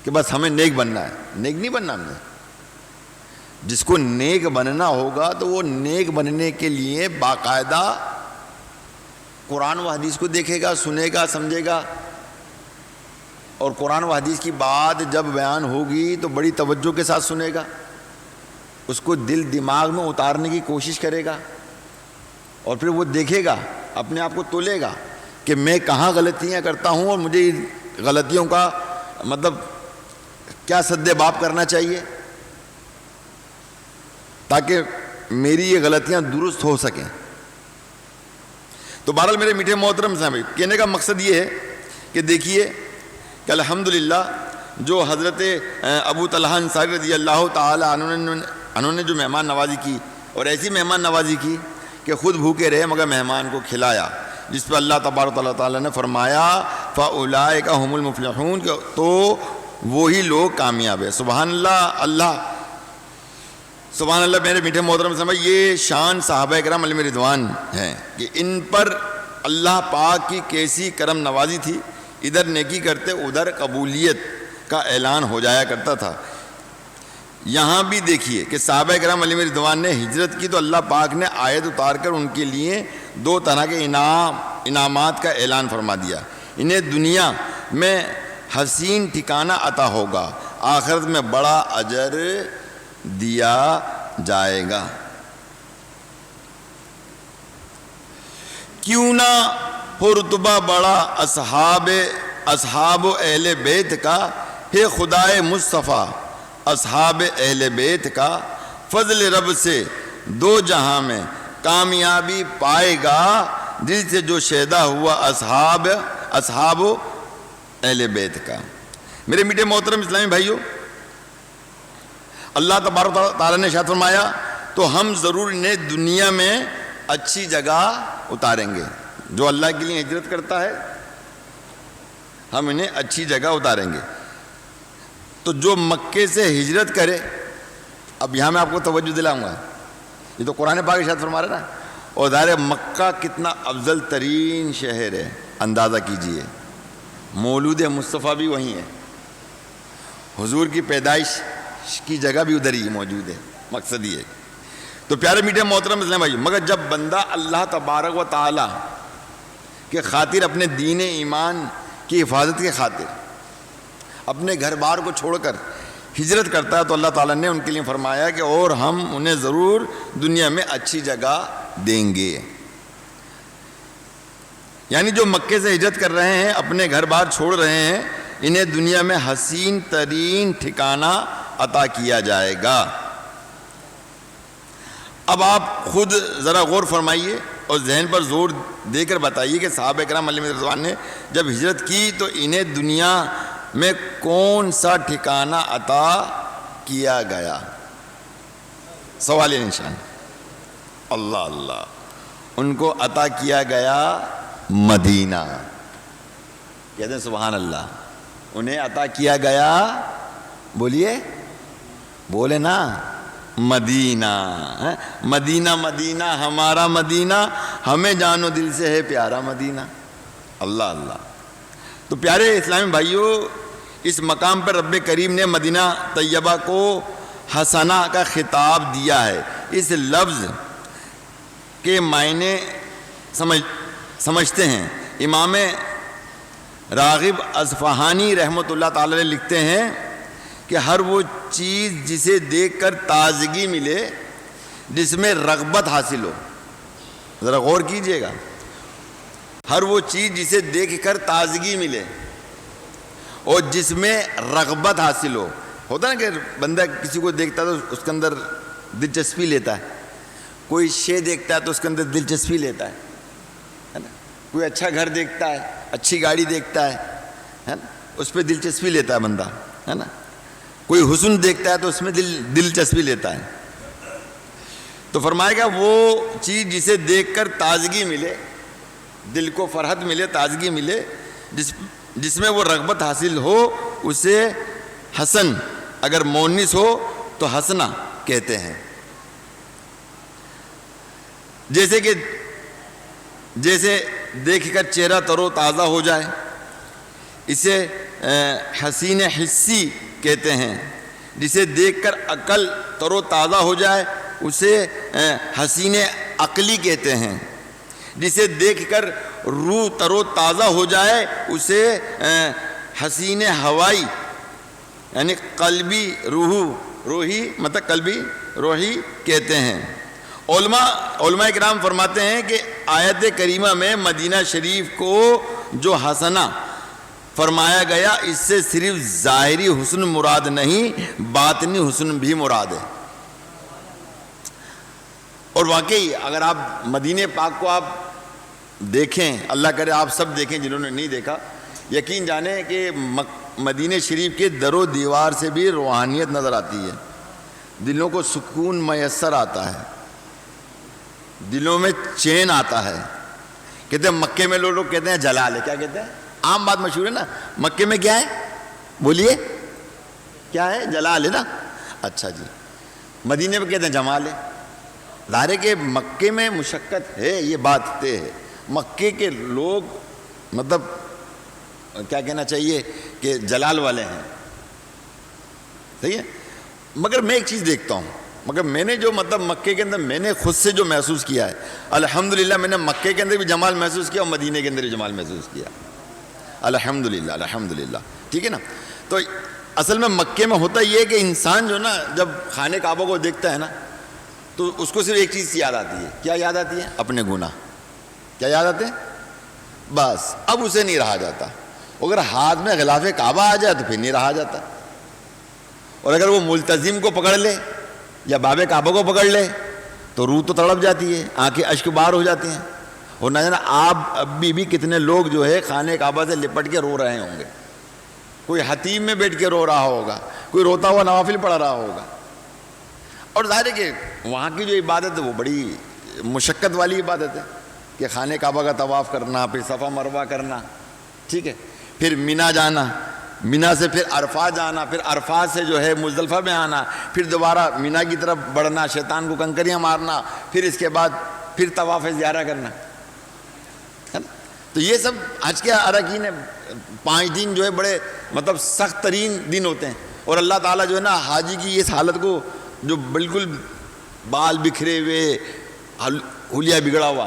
کہ بس ہمیں نیک بننا ہے، نیک نہیں بننا ہم نے۔ جس کو نیک بننا ہوگا تو وہ نیک بننے کے لیے باقاعدہ قرآن و حدیث کو دیکھے گا، سنے گا، سمجھے گا، اور قرآن و حدیث کی بات جب بیان ہوگی تو بڑی توجہ کے ساتھ سنے گا، اس کو دل دماغ میں اتارنے کی کوشش کرے گا، اور پھر وہ دیکھے گا، اپنے آپ کو تولے گا کہ میں کہاں غلطیاں کرتا ہوں اور مجھے غلطیوں کا مطلب کیا سد باب کرنا چاہیے تاکہ میری یہ غلطیاں درست ہو سکیں۔ تو بہرحال میرے میٹھے محترم صاحب، کہنے کا مقصد یہ ہے کہ دیکھیے کہ الحمدللہ جو حضرت ابو طلحہ انصاری رضی اللہ تعالی عنہ نے جو مہمان نوازی کی، اور ایسی مہمان نوازی کی کہ خود بھوکے رہے مگر مہمان کو کھلایا، جس پہ اللہ تبارک و تعالی نے فرمایا فَأُولَئِكَ هُمُ الْمُفْلِحُونَ، تو وہی لوگ کامیاب ہے۔ سبحان اللہ، اللہ سبحان اللہ۔ میرے میٹھے محترم سمجھ، یہ شان صحابہ کرام علیہم رضوان ہیں کہ ان پر اللہ پاک کی کیسی کرم نوازی تھی، ادھر نیکی کرتے ادھر قبولیت کا اعلان ہو جایا کرتا تھا۔ یہاں بھی دیکھیے کہ صحابہ کرام علیہم رضوان نے ہجرت کی تو اللہ پاک نے آیت اتار کر ان کے لیے 2 طرح کے انعامات کا اعلان فرما دیا۔ انہیں دنیا میں حسین ٹھکانہ عطا ہوگا، آخرت میں بڑا اجر دیا جائے گا۔ کیوں نہ ہو رتبہ بڑا اصحاب و اہل بیت کا، ہے خدائے مصطفیٰ اصحاب اہل بیت کا، فضل رب سے 2 جہاں میں کامیابی پائے گا، دل سے جو شیدا ہوا اصحاب اہل بیت کا۔ میرے میٹھے محترم اسلامی بھائیوں، اللہ تبارک و تعالیٰ نے ارشاد فرمایا تو ہم ضرور انہیں دنیا میں اچھی جگہ اتاریں گے۔ جو اللہ کے لیے ہجرت کرتا ہے ہم انہیں اچھی جگہ اتاریں گے۔ تو جو مکے سے ہجرت کرے، اب یہاں میں آپ کو توجہ دلاؤں گا، یہ تو قرآن پاک ارشاد فرما رہا ہے نا، اور ظاہر مکہ کتنا افضل ترین شہر ہے، اندازہ کیجئے، مولود مصطفیٰ بھی وہیں ہے، حضور کی پیدائش کی جگہ بھی ادھر ہی موجود ہے، مقصد یہ ہے۔ تو پیارے میٹھے محترم اسلام بھائی، مگر جب بندہ اللہ تبارک و تعالی کے خاطر، اپنے دین ایمان کی حفاظت کے خاطر اپنے گھر بار کو چھوڑ کر ہجرت کرتا ہے تو اللہ تعالیٰ نے ان کے لیے فرمایا کہ اور ہم انہیں ضرور دنیا میں اچھی جگہ دیں گے۔ یعنی جو مکے سے ہجرت کر رہے ہیں، اپنے گھر بار چھوڑ رہے ہیں، انہیں دنیا میں حسین ترین ٹھکانہ عطا کیا جائے گا۔ اب آپ خود ذرا غور فرمائیے اور ذہن پر زور دے کر بتائیے کہ صحابہ کرام علیہ رضوان نے جب ہجرت کی تو انہیں دنیا میں کون سا ٹھکانہ عطا کیا گیا؟ سوال نشان۔ اللہ اللہ، ان کو عطا کیا گیا مدینہ۔ کہتے ہیں سبحان اللہ، انہیں عطا کیا گیا، بولیے بولے نا، مدینہ۔ مدینہ مدینہ ہمارا مدینہ، ہمیں جان و دل سے ہے پیارا مدینہ۔ اللہ اللہ۔ تو پیارے اسلامی بھائیوں، اس مقام پر رب کریم نے مدینہ طیبہ کو حسنہ کا خطاب دیا ہے۔ اس لفظ کے معنی سمجھتے ہیں۔ امام راغب اصفہانی رحمۃ اللہ تعالی علیہ لکھتے ہیں کہ ہر وہ چیز جسے دیکھ کر تازگی ملے، جس میں رغبت حاصل ہو۔ ذرا غور کیجئے گا، ہر وہ چیز جسے دیکھ کر تازگی ملے اور جس میں رغبت حاصل ہو۔ ہوتا ہے نا کہ بندہ کسی کو دیکھتا ہے تو اس کے اندر دلچسپی لیتا ہے، کوئی شے دیکھتا ہے تو اس کے اندر دلچسپی لیتا ہے نا، کوئی اچھا گھر دیکھتا ہے، اچھی گاڑی دیکھتا ہے نا، اس پہ دلچسپی لیتا ہے بندہ، ہے نا، کوئی حسن دیکھتا ہے تو اس میں دلچسپی لیتا ہے۔ تو فرمائے گا وہ چیز جسے دیکھ کر تازگی ملے، دل کو فرحت ملے، تازگی ملے، جس میں وہ رغبت حاصل ہو، اسے حسن، اگر مونس ہو تو حسنہ کہتے ہیں۔ جیسے دیکھ کر چہرہ تر و تازہ ہو جائے، اسے حسین حسی کہتے ہیں۔ جسے دیکھ کر عقل تر و تازہ ہو جائے، اسے حسین عقلی کہتے ہیں۔ جسے دیکھ کر روح تر و تازہ ہو جائے، اسے حسین ہوائی یعنی قلبی روحی مطلب قلبی روحی کہتے ہیں۔ علماء کرام فرماتے ہیں کہ آیت کریمہ میں مدینہ شریف کو جو حسنہ فرمایا گیا، اس سے صرف ظاہری حسن مراد نہیں، باطنی حسن بھی مراد ہے۔ اور واقعی اگر آپ مدینہ پاک کو آپ دیکھیں، اللہ کرے آپ سب دیکھیں جنہوں نے نہیں دیکھا، یقین جانیں کہ مدینہ شریف کے در و دیوار سے بھی روحانیت نظر آتی ہے، دلوں کو سکون میسر آتا ہے، دلوں میں چین آتا ہے۔ کہتے ہیں مکے میں لوگ کہتے ہیں جلال ہے، کیا کہتے ہیں؟ عام بات مشہور ہے نا، مکے میں کیا ہے؟ بولیے کیا ہے؟ جلال ہے نا۔ اچھا جی، مدینے میں کہتے ہیں جمال ہے۔ ظاہر ہے کہ مکے میں مشقت ہے، یہ بات طے ہے۔ مکے کے لوگ مطلب کیا کہنا چاہیے کہ جلال والے ہیں، صحیح ہے۔ مگر میں ایک چیز دیکھتا ہوں، مگر میں نے جو مطلب مکے کے اندر میں نے خود سے جو محسوس کیا ہے، الحمدللہ میں نے مکے کے اندر بھی جمال محسوس کیا اور مدینے کے اندر بھی جمال محسوس کیا، الحمدللہ الحمدللہ، ٹھیک ہے نا۔ تو اصل میں مکے میں ہوتا یہ ہے کہ انسان جو نا جب خانہ کعبہ کو دیکھتا ہے نا تو اس کو صرف ایک چیز یاد آتی ہے۔ کیا یاد آتی ہے؟ اپنے گناہ۔ کیا یاد آتے ہیں؟ بس اب اسے نہیں رہا جاتا۔ اگر ہاتھ میں غلاف کعبہ آ جائے تو پھر نہیں رہا جاتا، اور اگر وہ ملتزم کو پکڑ لے یا باب کعبہ کو پکڑ لے تو روح تو تڑپ جاتی ہے، آنکھیں اشک بار ہو جاتی ہیں۔ اور نہ جانا آپ ابھی بھی کتنے لوگ جو ہے خانہ کعبہ سے لپٹ کے رو رہے ہوں گے، کوئی حتیم میں بیٹھ کے رو رہا ہوگا، کوئی روتا ہوا نوافل پڑھ رہا ہوگا۔ اور ظاہر ہے کہ وہاں کی جو عبادت ہے وہ بڑی مشقت والی عبادت ہے کہ خانہ کعبہ کا طواف کرنا، پھر صفا مروہ کرنا، ٹھیک ہے، پھر مینا جانا، مینا سے پھر عرفات جانا، پھر عرفات سے جو ہے مزدلفہ میں آنا، پھر دوبارہ مینا کی طرف بڑھنا، شیطان کو کنکریاں مارنا، پھر اس کے بعد پھر طواف زیارہ کرنا، ہے نا۔ تو یہ سب حج کے اراکین ہیں۔ 5 دن جو ہے بڑے مطلب سخت ترین دن ہوتے ہیں، اور اللہ تعالیٰ جو ہے نا حاجی کی اس حالت کو جو بالکل بال بکھرے ہوئے، حلیہ بگڑا ہوا،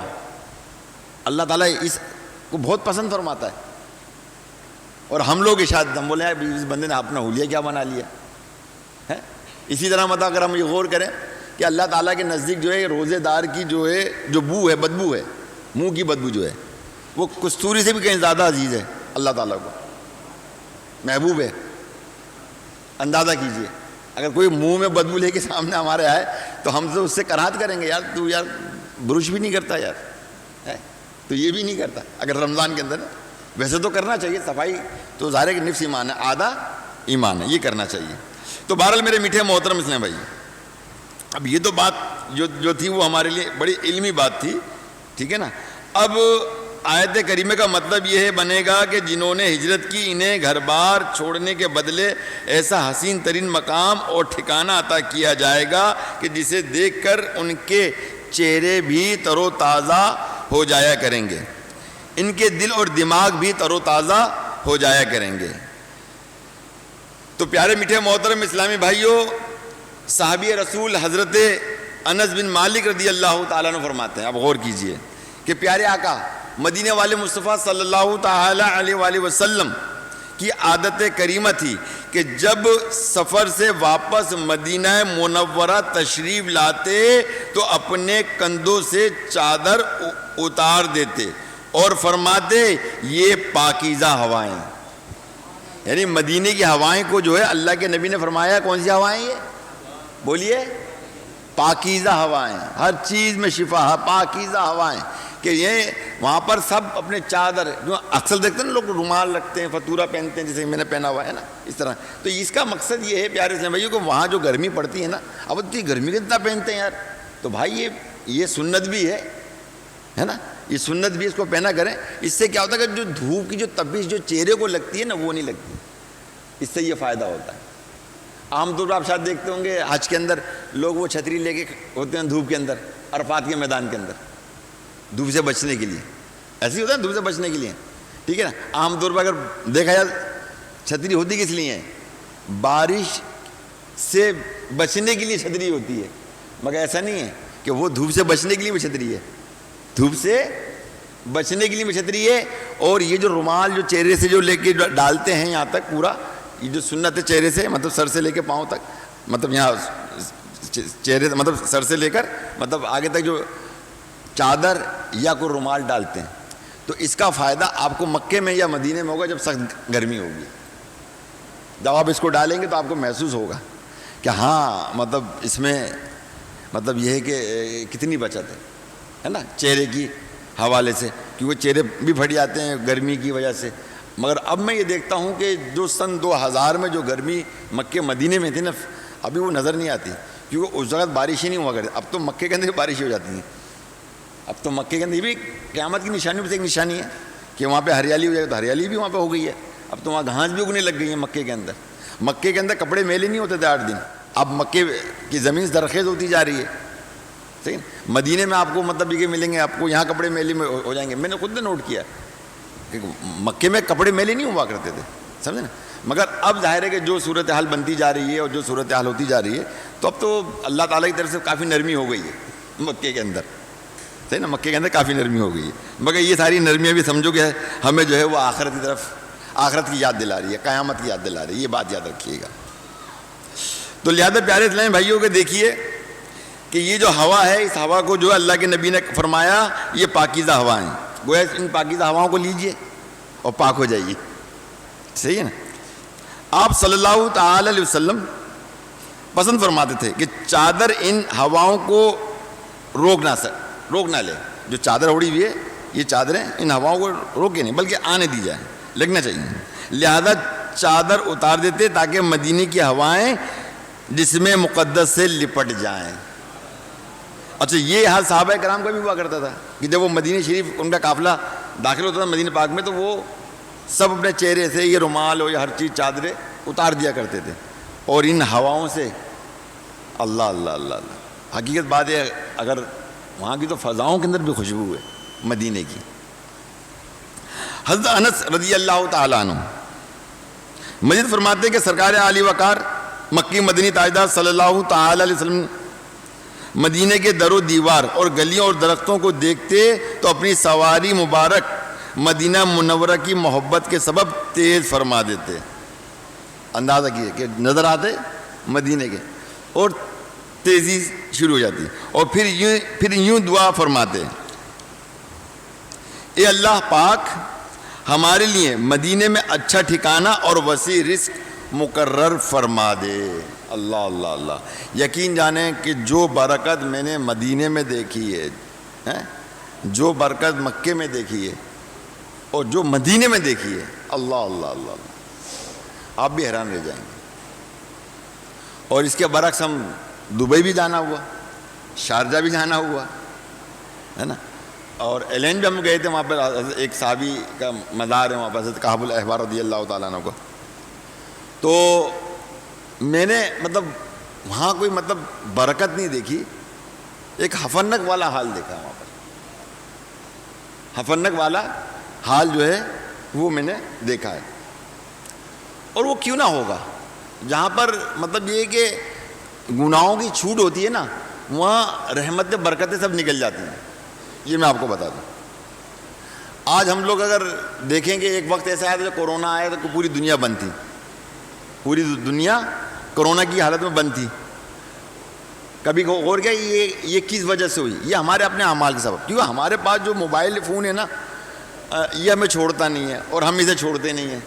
اللہ تعالیٰ اس کو بہت پسند فرماتا ہے۔ اور ہم لوگ اشارت ہم بولے اس بندے نے اپنا حلیہ کیا بنا لیا ہے۔ اسی طرح مطلب اگر ہم یہ غور کریں کہ اللہ تعالیٰ کے نزدیک جو ہے روزے دار کی جو ہے جو بو ہے، بدبو ہے، منہ کی بدبو جو ہے، وہ کستوری سے بھی کہیں زیادہ عزیز ہے اللہ تعالیٰ کو، محبوب ہے۔ اندازہ کیجئے اگر کوئی منہ میں بدبو لے کے سامنے ہمارے آئے تو ہم تو اس سے کراہت کریں گے، یار تو یار برش بھی نہیں کرتا یار، تو یہ بھی نہیں کرتا اگر رمضان کے اندر، ویسے تو کرنا چاہیے صفائی، تو ظاہر ہے کہ نفس ایمان ہے، آدھا ایمان ہے، یہ کرنا چاہیے۔ تو بہرحال میرے میٹھے محترم اسلام بھائی، اب یہ تو بات جو تھی وہ ہمارے لیے بڑی علمی بات تھی، ٹھیک ہے نا۔ اب آیت کریمہ کا مطلب یہ بنے گا کہ جنہوں نے ہجرت کی انہیں گھر بار چھوڑنے کے بدلے ایسا حسین ترین مقام اور ٹھکانہ عطا کیا جائے گا کہ جسے دیکھ کر ان کے چہرے بھی تر و تازہ ہو جایا کریں گے، ان کے دل اور دماغ بھی تر و تازہ ہو جایا کریں گے۔ تو پیارے میٹھے محترم اسلامی بھائیوں، صحابی رسول حضرت انس بن مالک رضی اللہ تعالیٰ عنہ فرماتے ہیں، اب غور کیجئے کہ پیارے آقا مدینے والے مصطفیٰ صلی اللہ تعالیٰ علیہ وآلہ وسلم کی عادت کریمہ تھی کہ جب سفر سے واپس مدینہ منورہ تشریف لاتے تو اپنے کندھوں سے چادر اتار دیتے اور فرماتے یہ پاکیزہ ہوائیں، یعنی مدینے کی ہوائیں کو جو ہے اللہ کے نبی نے فرمایا کون سی ہوائیں یہ بولیے، پاکیزہ ہوائیں، ہر چیز میں شفا ہے، پاکیزہ ہوائیں، کہ یہ وہاں پر سب اپنے چادر، جو اکثر دیکھتے ہیں نا لوگ رومال رکھتے ہیں، فتورہ پہنتے ہیں جیسے میں نے پہنا ہوا ہے نا اس طرح، تو اس کا مقصد یہ ہے پیارے اسلام بھائیوں کہ وہاں جو گرمی پڑتی ہے نا، اب اتنی گرمی کتنا پہنتے ہیں یار، تو بھائی یہ سنت بھی ہے نا، یہ سنت بھی، اس کو پہنا کریں، اس سے کیا ہوتا ہے کہ جو دھوپ کی جو تپش جو چہرے کو لگتی ہے نا وہ نہیں لگتی، اس سے یہ فائدہ ہوتا ہے۔ عام طور پر آپ شاید دیکھتے ہوں گے حج کے اندر لوگ وہ چھتری لے کے ہوتے ہیں دھوپ کے اندر، عرفات کے میدان کے اندر، دھوپ سے بچنے کے لیے، ایسے ہی ہوتا ہے دھوپ سے بچنے کے لیے، ٹھیک ہے نا۔ عام طور پر اگر دیکھا جائے چھتری ہوتی کس لیے ہے، بارش سے بچنے کے لیے چھتری ہوتی ہے، مگر ایسا نہیں ہے کہ وہ دھوپ سے بچنے کے لیے بھی چھتری ہے، دھوپ سے بچنے کے لیے بھی چھتری ہے۔ اور یہ جو رومال جو چہرے سے جو لے کے ڈالتے ہیں یہاں تک پورا، یہ جو سنت ہے چہرے سے مطلب سر سے لے کے پاؤں تک، مطلب یہاں چہرے مطلب سر سے لے کر مطلب آگے تک جو چادر یا کوئی رومال ڈالتے ہیں، تو اس کا فائدہ آپ کو مکے میں یا مدینے میں ہوگا جب سخت گرمی ہوگی، جب آپ اس کو ڈالیں گے تو آپ کو محسوس ہوگا کہ ہاں مطلب اس میں مطلب یہ ہے کہ کتنی بچت ہے نا چہرے کی حوالے سے، کیونکہ چہرے بھی پھٹ جاتے ہیں گرمی کی وجہ سے۔ مگر اب میں یہ دیکھتا ہوں کہ جو سن 2000 میں جو گرمی مکے مدینے میں تھی نا، ابھی وہ نظر نہیں آتی، کیونکہ اس وقت بارش ہی نہیں ہوا کرتی، اب تو مکے کے اندر بارش ہو جاتی ہے، اب تو مکے کے اندر یہ بھی قیامت کی نشانیوں سے ایک نشانی ہے کہ وہاں پہ ہریالی ہو جائے، تو ہریالی بھی وہاں پہ ہو گئی ہے، اب تو وہاں گھاس بھی اگنے لگ گئی ہے مکے کے اندر۔ مکے کے اندر کپڑے میلے نہیں ہوتے تھے 8 دن، اب مکے کی زمین زرخیز ہوتی جا رہی ہے، صحیح۔ مدینے میں آپ کو مطلب یہ ملیں گے، آپ کو یہاں کپڑے میلے میں ہو جائیں گے، میں نے خود نے نوٹ کیا کہ مکے میں کپڑے میلے نہیں ہوا کرتے تھے، سمجھے نا۔ مگر اب ظاہر ہے کہ جو صورتحال بنتی جا رہی ہے اور جو صورتحال ہوتی جا رہی ہے، تو اب تو اللہ تعالیٰ کی طرف سے کافی نرمی ہو گئی ہے مکے کے اندر، صحیح نا، مکے کے اندر کافی نرمی ہو گئی ہے۔ مگر یہ ساری نرمیاں بھی سمجھو کہ ہمیں جو ہے وہ آخرت کی طرف، آخرت کی یاد دلا رہی ہے، قیامت کی یاد دلا رہی ہے، یہ بات یاد رکھیے گا۔ تو لہذا پیارے اسلامی بھائیوں کے دیکھیے کہ یہ جو ہوا ہے، اس ہوا کو جو ہے اللہ کے نبی نے فرمایا یہ پاکیزہ ہوا ہیں، گویا ان پاکیزہ ہواؤں کو لیجئے اور پاک ہو جائیے، صحیح ہے نا۔ آپ صلی اللہ تعالی علیہ وسلم پسند فرماتے تھے کہ چادر ان ہواؤں کو روک نہ لے، جو چادر اڑی ہوئی ہے یہ چادریں ان ہواؤں کو روکے نہیں بلکہ آنے دی جائیں، لگنا چاہیے، لہذا چادر اتار دیتے تاکہ مدینے کی ہوائیں جسم مقدس سے لپٹ جائیں۔ اچھا، یہ حال صحابہ کرام کا بھی ہوا کرتا تھا کہ جب وہ مدینہ شریف ان کا قافلہ داخل ہوتا تھا مدینہ پاک میں، تو وہ سب اپنے چہرے سے یہ رومال ہو یا ہر چیز چادریں اتار دیا کرتے تھے، اور ان ہواؤں سے اللہ اللہ اللہ اللہ، حقیقت بات ہے اگر وہاں کی تو فضاؤں کے اندر بھی خوشبو ہے مدینے کی۔ حضرت انس رضی اللہ تعالیٰ عنہ مزید فرماتے ہیں کہ سرکار عالی وقار مکی مدنی تاجدار صلی اللہ تعالی علیہ وسلم مدینے کے در و دیوار اور گلیوں اور درختوں کو دیکھتے تو اپنی سواری مبارک مدینہ منورہ کی محبت کے سبب تیز فرما دیتے، اندازہ کیے کہ نظر آتے مدینے کے اور تیزی شروع ہو جاتی، اور پھر یوں دعا فرماتے، اے اللہ پاک ہمارے لیے مدینے میں اچھا ٹھکانہ اور وسیع رزق مقرر فرما دے۔ اللہ اللہ اللہ، یقین جانیں کہ جو برکت میں نے مدینے میں دیکھی ہے، جو برکت مکے میں دیکھی ہے اور جو مدینے میں دیکھی ہے، اللہ اللہ اللہ اللہ، آپ بھی حیران رہ جائیں گے۔ اور اس کے برعکس ہم دبئی بھی جانا ہوا، شارجہ بھی جانا ہوا ہے نا، اور ایلین بھی ہم گئے تھے، وہاں پر ایک صحابی کا مزار ہے وہاں پر، حضرت کعب الاحبار رضی اللہ تعالیٰ عنہ کو۔ تو میں نے مطلب وہاں کوئی مطلب برکت نہیں دیکھی، ایک حفنک والا حال دیکھا وہاں پر، حفنک والا حال جو ہے وہ میں نے دیکھا ہے۔ اور وہ کیوں نہ ہوگا جہاں پر مطلب یہ کہ گناہوں کی چھوٹ ہوتی ہے نا، وہاں رحمتیں برکتیں سب نکل جاتی ہیں، یہ میں آپ کو بتا دوں۔ آج ہم لوگ اگر دیکھیں کہ ایک وقت ایسا آیا تھا جب کورونا آیا تو پوری دنیا بند تھی، پوری دنیا کورونا کی حالت میں بند تھی۔ کبھی غور کیا یہ کس وجہ سے ہوئی؟ یہ ہمارے اپنے اعمال کے سبب، کیونکہ ہمارے پاس جو موبائل فون ہے نا، یہ ہمیں چھوڑتا نہیں ہے اور ہم اسے چھوڑتے نہیں ہیں۔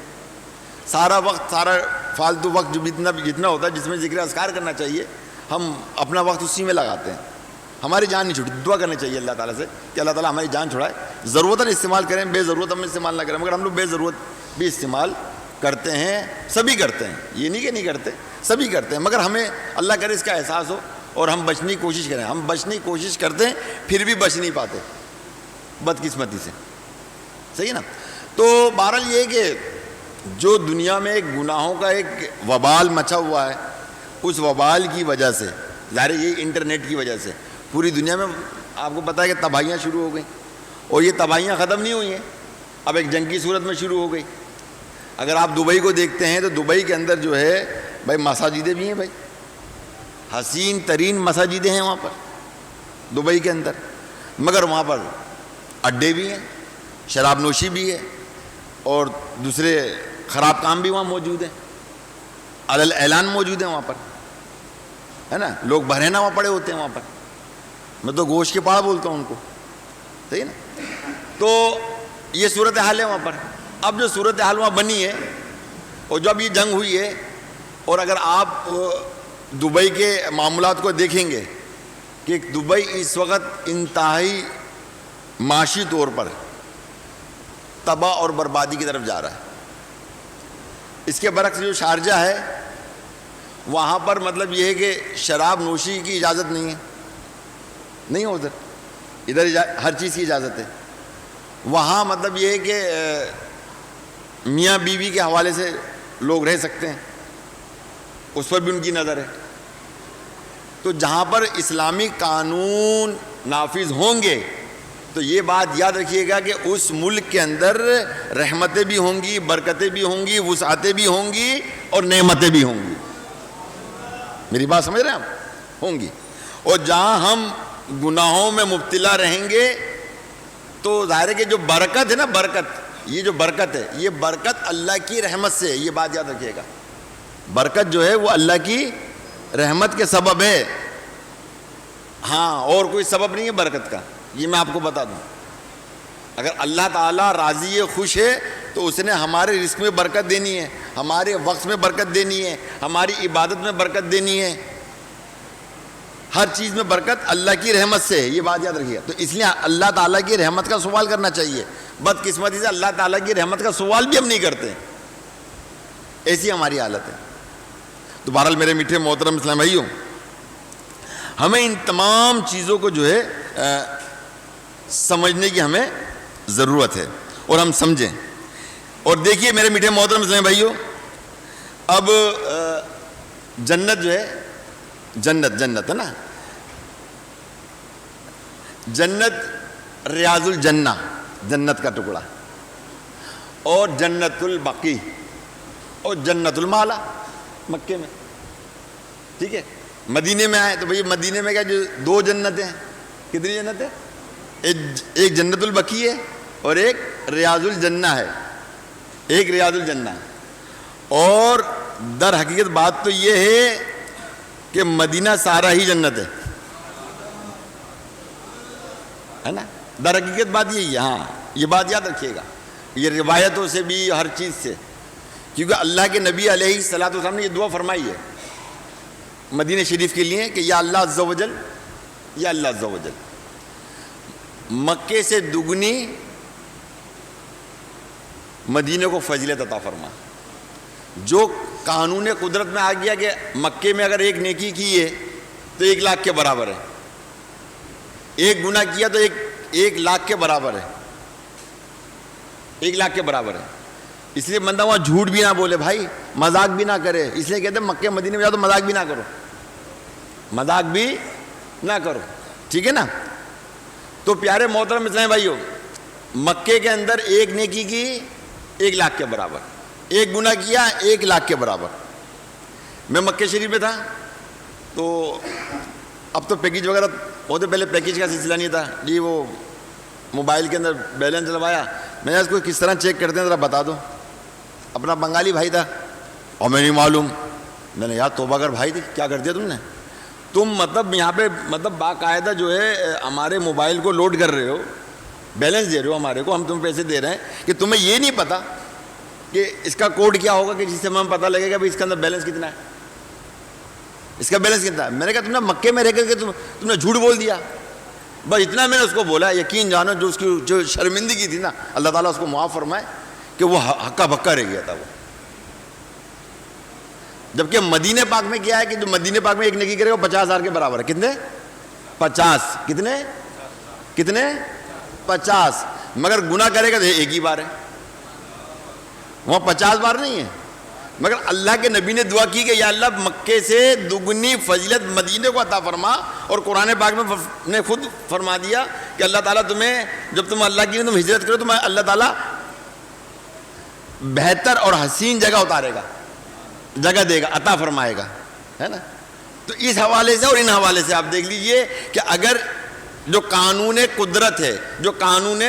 سارا وقت، سارا فالتو وقت جو جتنا ہوتا ہے جس میں ذکر اذکار کرنا چاہیے، ہم اپنا وقت اسی میں لگاتے ہیں۔ ہماری جان نہیں چھوٹی، دعا کرنی چاہیے اللہ تعالیٰ سے کہ اللہ تعالیٰ ہماری جان چھڑائے۔ ضرورتاً استعمال کریں، بے ضرورت ہم استعمال نہ کریں، مگر ہم لوگ بے ضرورت بھی استعمال کرتے ہیں، سبھی کرتے ہیں، یہ نہیں کہ نہیں کرتے، سبھی کرتے ہیں، مگر ہمیں اللہ کرے اس کا احساس ہو اور ہم بچنے کی کوشش کریں۔ ہم بچنے کی کوشش کرتے ہیں پھر بھی بچ نہیں پاتے بدقسمتی سے، صحیح ہے نا۔ تو بہرحال یہ کہ جو دنیا میں ایک گناہوں کا ایک وبال مچا ہوا ہے، اس وبال کی وجہ سے، ظاہر ہے یہ انٹرنیٹ کی وجہ سے پوری دنیا میں آپ کو پتہ ہے کہ تباہیاں شروع ہو گئیں، اور یہ تباہیاں ختم نہیں ہوئی ہیں، اب ایک جنگ کی صورت میں شروع ہو گئی۔ اگر آپ دبئی کو دیکھتے ہیں تو دبئی کے اندر جو ہے بھائی مساجدیں بھی ہیں، بھائی حسین ترین مساجدیں ہیں وہاں پر دبئی کے اندر، مگر وہاں پر اڈے بھی ہیں، شراب نوشی بھی ہے، اور دوسرے خراب کام بھی وہاں موجود ہیں، علی اعلان موجود ہیں وہاں پر، ہے نا۔ لوگ بہرحانہ وہاں پڑے ہوتے ہیں وہاں پر، میں تو گوشت کے پاڑ بولتا ہوں ان کو، صحیح نا۔ تو یہ صورتحال ہے وہاں پر۔ اب جو صورتحال وہاں بنی ہے اور جب یہ جنگ ہوئی ہے، اور اگر آپ دبئی کے معاملات کو دیکھیں گے کہ دبئی اس وقت انتہائی معاشی طور پر تباہ اور بربادی کی طرف جا رہا ہے۔ اس کے برعکس جو شارجہ ہے وہاں پر مطلب یہ ہے کہ شراب نوشی کی اجازت نہیں ہے، نہیں ہو ادھر ہر چیز کی اجازت ہے۔ وہاں مطلب یہ ہے کہ میاں بیوی کے حوالے سے لوگ رہ سکتے ہیں، اس پر بھی ان کی نظر ہے۔ تو جہاں پر اسلامی قانون نافذ ہوں گے تو یہ بات یاد رکھیے گا کہ اس ملک کے اندر رحمتیں بھی ہوں گی، برکتیں بھی ہوں گی، وسعتیں بھی ہوں گی اور نعمتیں بھی ہوں گی۔ میری بات سمجھ رہے ہیں آپ؟ ہوں گی۔ اور جہاں ہم گناہوں میں مبتلا رہیں گے تو ظاہر ہے کہ جو برکت ہے نا، برکت، یہ جو برکت ہے، یہ برکت اللہ کی رحمت سے ہے، یہ بات یاد رکھیے گا۔ برکت جو ہے وہ اللہ کی رحمت کے سبب ہے، ہاں، اور کوئی سبب نہیں ہے برکت کا، یہ میں آپ کو بتا دوں۔ اگر اللہ تعالیٰ راضی خوش ہے تو اس نے ہمارے رزق میں برکت دینی ہے، ہمارے وقت میں برکت دینی ہے، ہماری عبادت میں برکت دینی ہے، ہر چیز میں برکت اللہ کی رحمت سے ہے، یہ بات یاد رکھیے۔ تو اس لیے اللہ تعالیٰ کی رحمت کا سوال کرنا چاہیے۔ بدقسمتی سے اللہ تعالیٰ کی رحمت کا سوال بھی ہم نہیں کرتے، ایسی ہماری حالت ہے۔ تو بہرحال میرے میٹھے محترم اسلام بھائیوں، ہمیں ان تمام چیزوں کو جو ہے سمجھنے کی ہمیں ضرورت ہے اور ہم سمجھیں۔ اور دیکھیے میرے میٹھے محترم اسلام بھائیوں، اب جنت جو ہے، جنت ہے نا، جنت ریاض الجنہ، جنت کا ٹکڑا، اور جنت البقیع اور جنت المعلا مکے میں، ٹھیک ہے۔ مدینے میں آئے تو بھئی مدینے میں کیا جو دو جنتیں ہیں، کتنی جنت ہے؟ ایک جنت البقیع ہے اور ایک ریاض الجنہ ہے، ایک ریاض الجنہ ہے۔ اور در حقیقت بات تو یہ ہے کہ مدینہ سارا ہی جنت ہے نا، در حقیقت بات یہی ہے، ہاں یہ بات یاد رکھیے گا، یہ روایتوں سے بھی ہر چیز سے، کیونکہ اللہ کے نبی علیہ الصلوۃ والسلام نے یہ دعا فرمائی ہے مدینہ شریف کے لیے کہ یا اللہ عز و جل، یا اللہ عز و جل مکے سے دگنی مدینہ کو فضیلت عطا فرما۔ جو قانون قدرت میں آ گیا کہ مکے میں اگر ایک نیکی کی ہے تو 1,00,000 کے برابر ہے، ایک گناہ کیا تو 1,00,000 کے برابر ہے، 1,00,000 کے برابر ہے۔ اس لیے بندہ وہاں جھوٹ بھی نہ بولے بھائی، مذاق بھی نہ کرے، اس لیے کہتے ہیں مکے مدینے میں جاؤ تو مذاق بھی نہ کرو، مذاق بھی نہ کرو، ٹھیک ہے نا۔ تو پیارے محترم اسلام بھائیو، مکے کے اندر ایک نیکی کی 1,00,000 کے برابر، ایک گناہ کیا 1,00,000 کے برابر۔ میں مکے شریف میں تھا تو اب تو پیکیج وغیرہ ہوتے، پہلے پیکیج کا سلسلہ نہیں تھا جی، وہ موبائل کے اندر بیلنس ڈلوایا، میں نے اس کو کس طرح چیک کرتے ہیں ذرا بتا دو۔ اپنا بنگالی بھائی تھا اور میں نہیں معلوم، میں نے یار توبہ کر بھائی تھی، کیا کر دیا تم نے؟ تم مطلب یہاں پہ مطلب باقاعدہ جو ہے ہمارے موبائل کو لوڈ کر رہے ہو، بیلنس دے رہے ہو ہمارے کو، ہم تمہیں پیسے دے رہے ہیں کہ تمہیں یہ نہیں پتا کہ اس کا کوڈ کیا ہوگا کہ جس سے ہمیں پتہ لگے گا بھائی اس کے اندر بیلنس کتنا ہے، اس کا بیلنس کتنا ہے۔ میں نے کہا تم نے مکے میں رہ کر کے تم نے جھوٹ بول دیا، بس اتنا میں نے اس کو بولا۔ یقین جانو جو اس کی جو شرمندگی تھی نا، اللہ تعالیٰ اس کو معاف فرمائے کہ وہ ہکا بکا رہ گیا تھا وہ۔ جبکہ مدینہ پاک میں کیا ہے کہ جو مدینہ پاک میں ایک نیکی کرے گا 50,000 کے برابر ہے۔ کتنے؟ 50، کتنے 50، مگر گناہ کرے گا تو ایک ہی بار ہے، وہاں 50 بار نہیں ہے۔ مگر اللہ کے نبی نے دعا کی کہ یا اللہ مکے سے دگنی فضیلت مدینہ کو عطا فرما، اور قرآن پاک میں نے خود فرما دیا کہ اللہ تعالیٰ تمہیں جب تم اللہ کی تم ہجرت کرو تو اللہ تعالیٰ بہتر اور حسین جگہ اتارے گا، جگہ دے گا، عطا فرمائے گا، ہے نا۔ تو اس حوالے سے اور ان حوالے سے آپ دیکھ لیجئے کہ اگر جو قانون قدرت ہے، جو قانون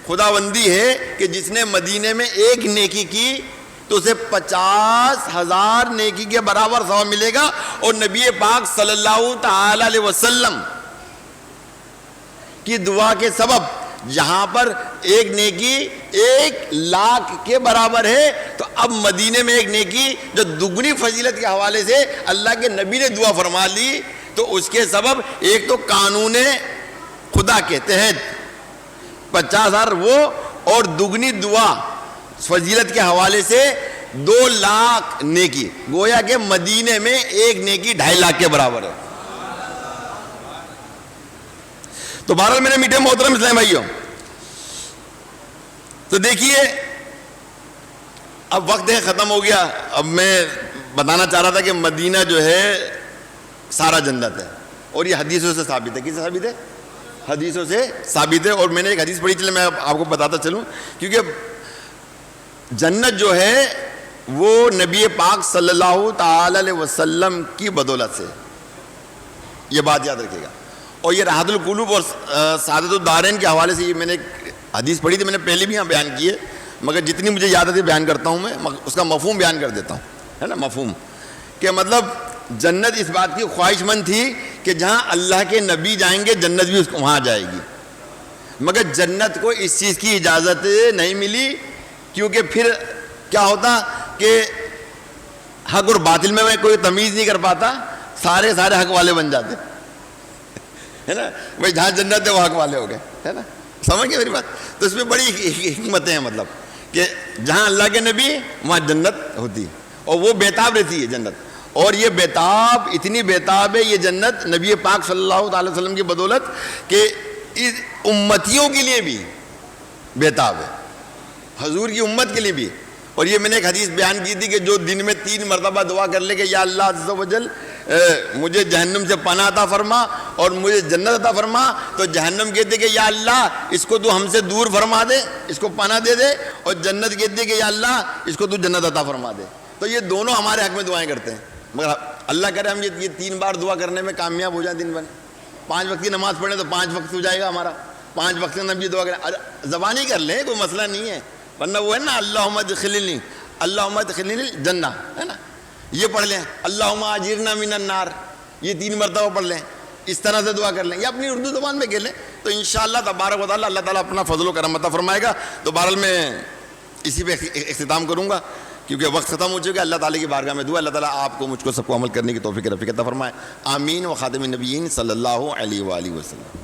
خداوندی ہے کہ جس نے مدینے میں ایک نیکی کی تو اسے 50,000 نیکی کے برابر ثواب ملے گا، اور نبی پاک صلی اللہ تعالی علیہ وسلم کی دعا کے سبب جہاں پر ایک نیکی 1,00,000 کے برابر ہے، تو اب مدینے میں ایک نیکی جو دگنی فضیلت کے حوالے سے اللہ کے نبی نے دعا فرما لی، تو اس کے سبب ایک تو قانون خدا کے تحت 50,000 وہ، اور دگنی دعا فضیلت کے حوالے سے 2,00,000 نیکی، گویا کہ مدینے میں ایک نیکی 2,50,000 کے برابر ہے۔ تو بہرحال میرے میٹھے محترم اسلام بھائیوں، تو دیکھیے اب وقت ہے ختم ہو گیا۔ اب میں بتانا چاہ رہا تھا کہ مدینہ جو ہے سارا جنت ہے، اور یہ حدیثوں سے ثابت ہے۔ کس سے ثابت ہے؟ حدیثوں سے ثابت ہے۔ اور میں نے ایک حدیث پڑھی، چلے میں آپ کو بتاتا چلوں، کیونکہ جنت جو ہے وہ نبی پاک صلی اللہ تعالی علیہ وسلم کی بدولت سے، یہ بات یاد رکھیے گا۔ اور یہ راحت القلوب اور سعادت الدارین کے حوالے سے یہ میں نے ایک حدیث پڑھی تھی، میں نے پہلے بھی یہاں بیان کی ہے، مگر جتنی مجھے یاد آتی بیان کرتا ہوں، میں اس کا مفہوم بیان کر دیتا ہوں، ہے نا۔ مفہوم کہ مطلب جنت اس بات کی خواہش مند تھی کہ جہاں اللہ کے نبی جائیں گے جنت بھی وہاں جائے گی، مگر جنت کو اس چیز کی اجازت نہیں ملی، کیونکہ پھر کیا ہوتا کہ حق اور باطل میں کوئی تمیز نہیں کر پاتا، سارے حق والے بن جاتے، ہے نا۔ بھائی جہاں جنت ہے وہ حق والے ہو گئے، ہے نا، سمجھ گئے میری بات۔ تو اس میں بڑی حکمتیں ہیں، مطلب کہ جہاں اللہ کے نبی وہاں جنت ہوتی ہے، اور وہ بیتاب رہتی ہے جنت۔ اور یہ بیتاب، اتنی بیتاب ہے یہ جنت نبی پاک صلی اللہ علیہ وسلم کی بدولت کہ اس امتیوں کے لیے بھی بیتاب ہے، حضور کی امت کے لیے بھی۔ اور یہ میں نے ایک حدیث بیان کی تھی کہ جو دن میں 3 مرتبہ دعا کر لے کہ یا اللہ عز و جل مجھے جہنم سے پناہ عطا فرما اور مجھے جنت عطا فرما، تو جہنم کہتے کہ یا اللہ اس کو تو ہم سے دور فرما دے، اس کو پناہ دے دے، اور جنت کہتے کہ یا اللہ اس کو تو جنت عطا فرما دے۔ تو یہ دونوں ہمارے حق میں دعائیں کرتے ہیں، مگر اللہ کرے ہم یہ 3 بار دعا کرنے میں کامیاب ہو جائیں دن بھر۔ 5 وقت کی نماز پڑھیں تو 5 وقت ہو جائے گا ہمارا، 5 وقت میں بھی دعا کریں، زبانی کر لیں، کوئی مسئلہ نہیں ہے، ورنہ وہ ہے نا اللہم ادخلنی، اللہم ادخلنی الجنہ، ہے نا، یہ پڑھ لیں، اللہم اجرنا من النار، یہ 3 مرتبہ پڑھ لیں، اس طرح سے دعا کر لیں، یا اپنی اردو زبان میں کہہ لیں تو انشاءاللہ تبارک و تعالیٰ اللہ تعالیٰ اپنا فضل و کرم عطا فرمائے گا. تو بہرحال میں اسی پہ اختتام کروں گا کیونکہ وقت ختم ہو چکا ہے. اللہ تعالیٰ کی بارگاہ میں دعا اللہ تعالیٰ آپ کو مجھ کو سب کو عمل کرنے کی توفیق رفیق عطا فرمائے. آمین. و خاتم النبیین صلی اللہ علیہ وآلہ وسلم.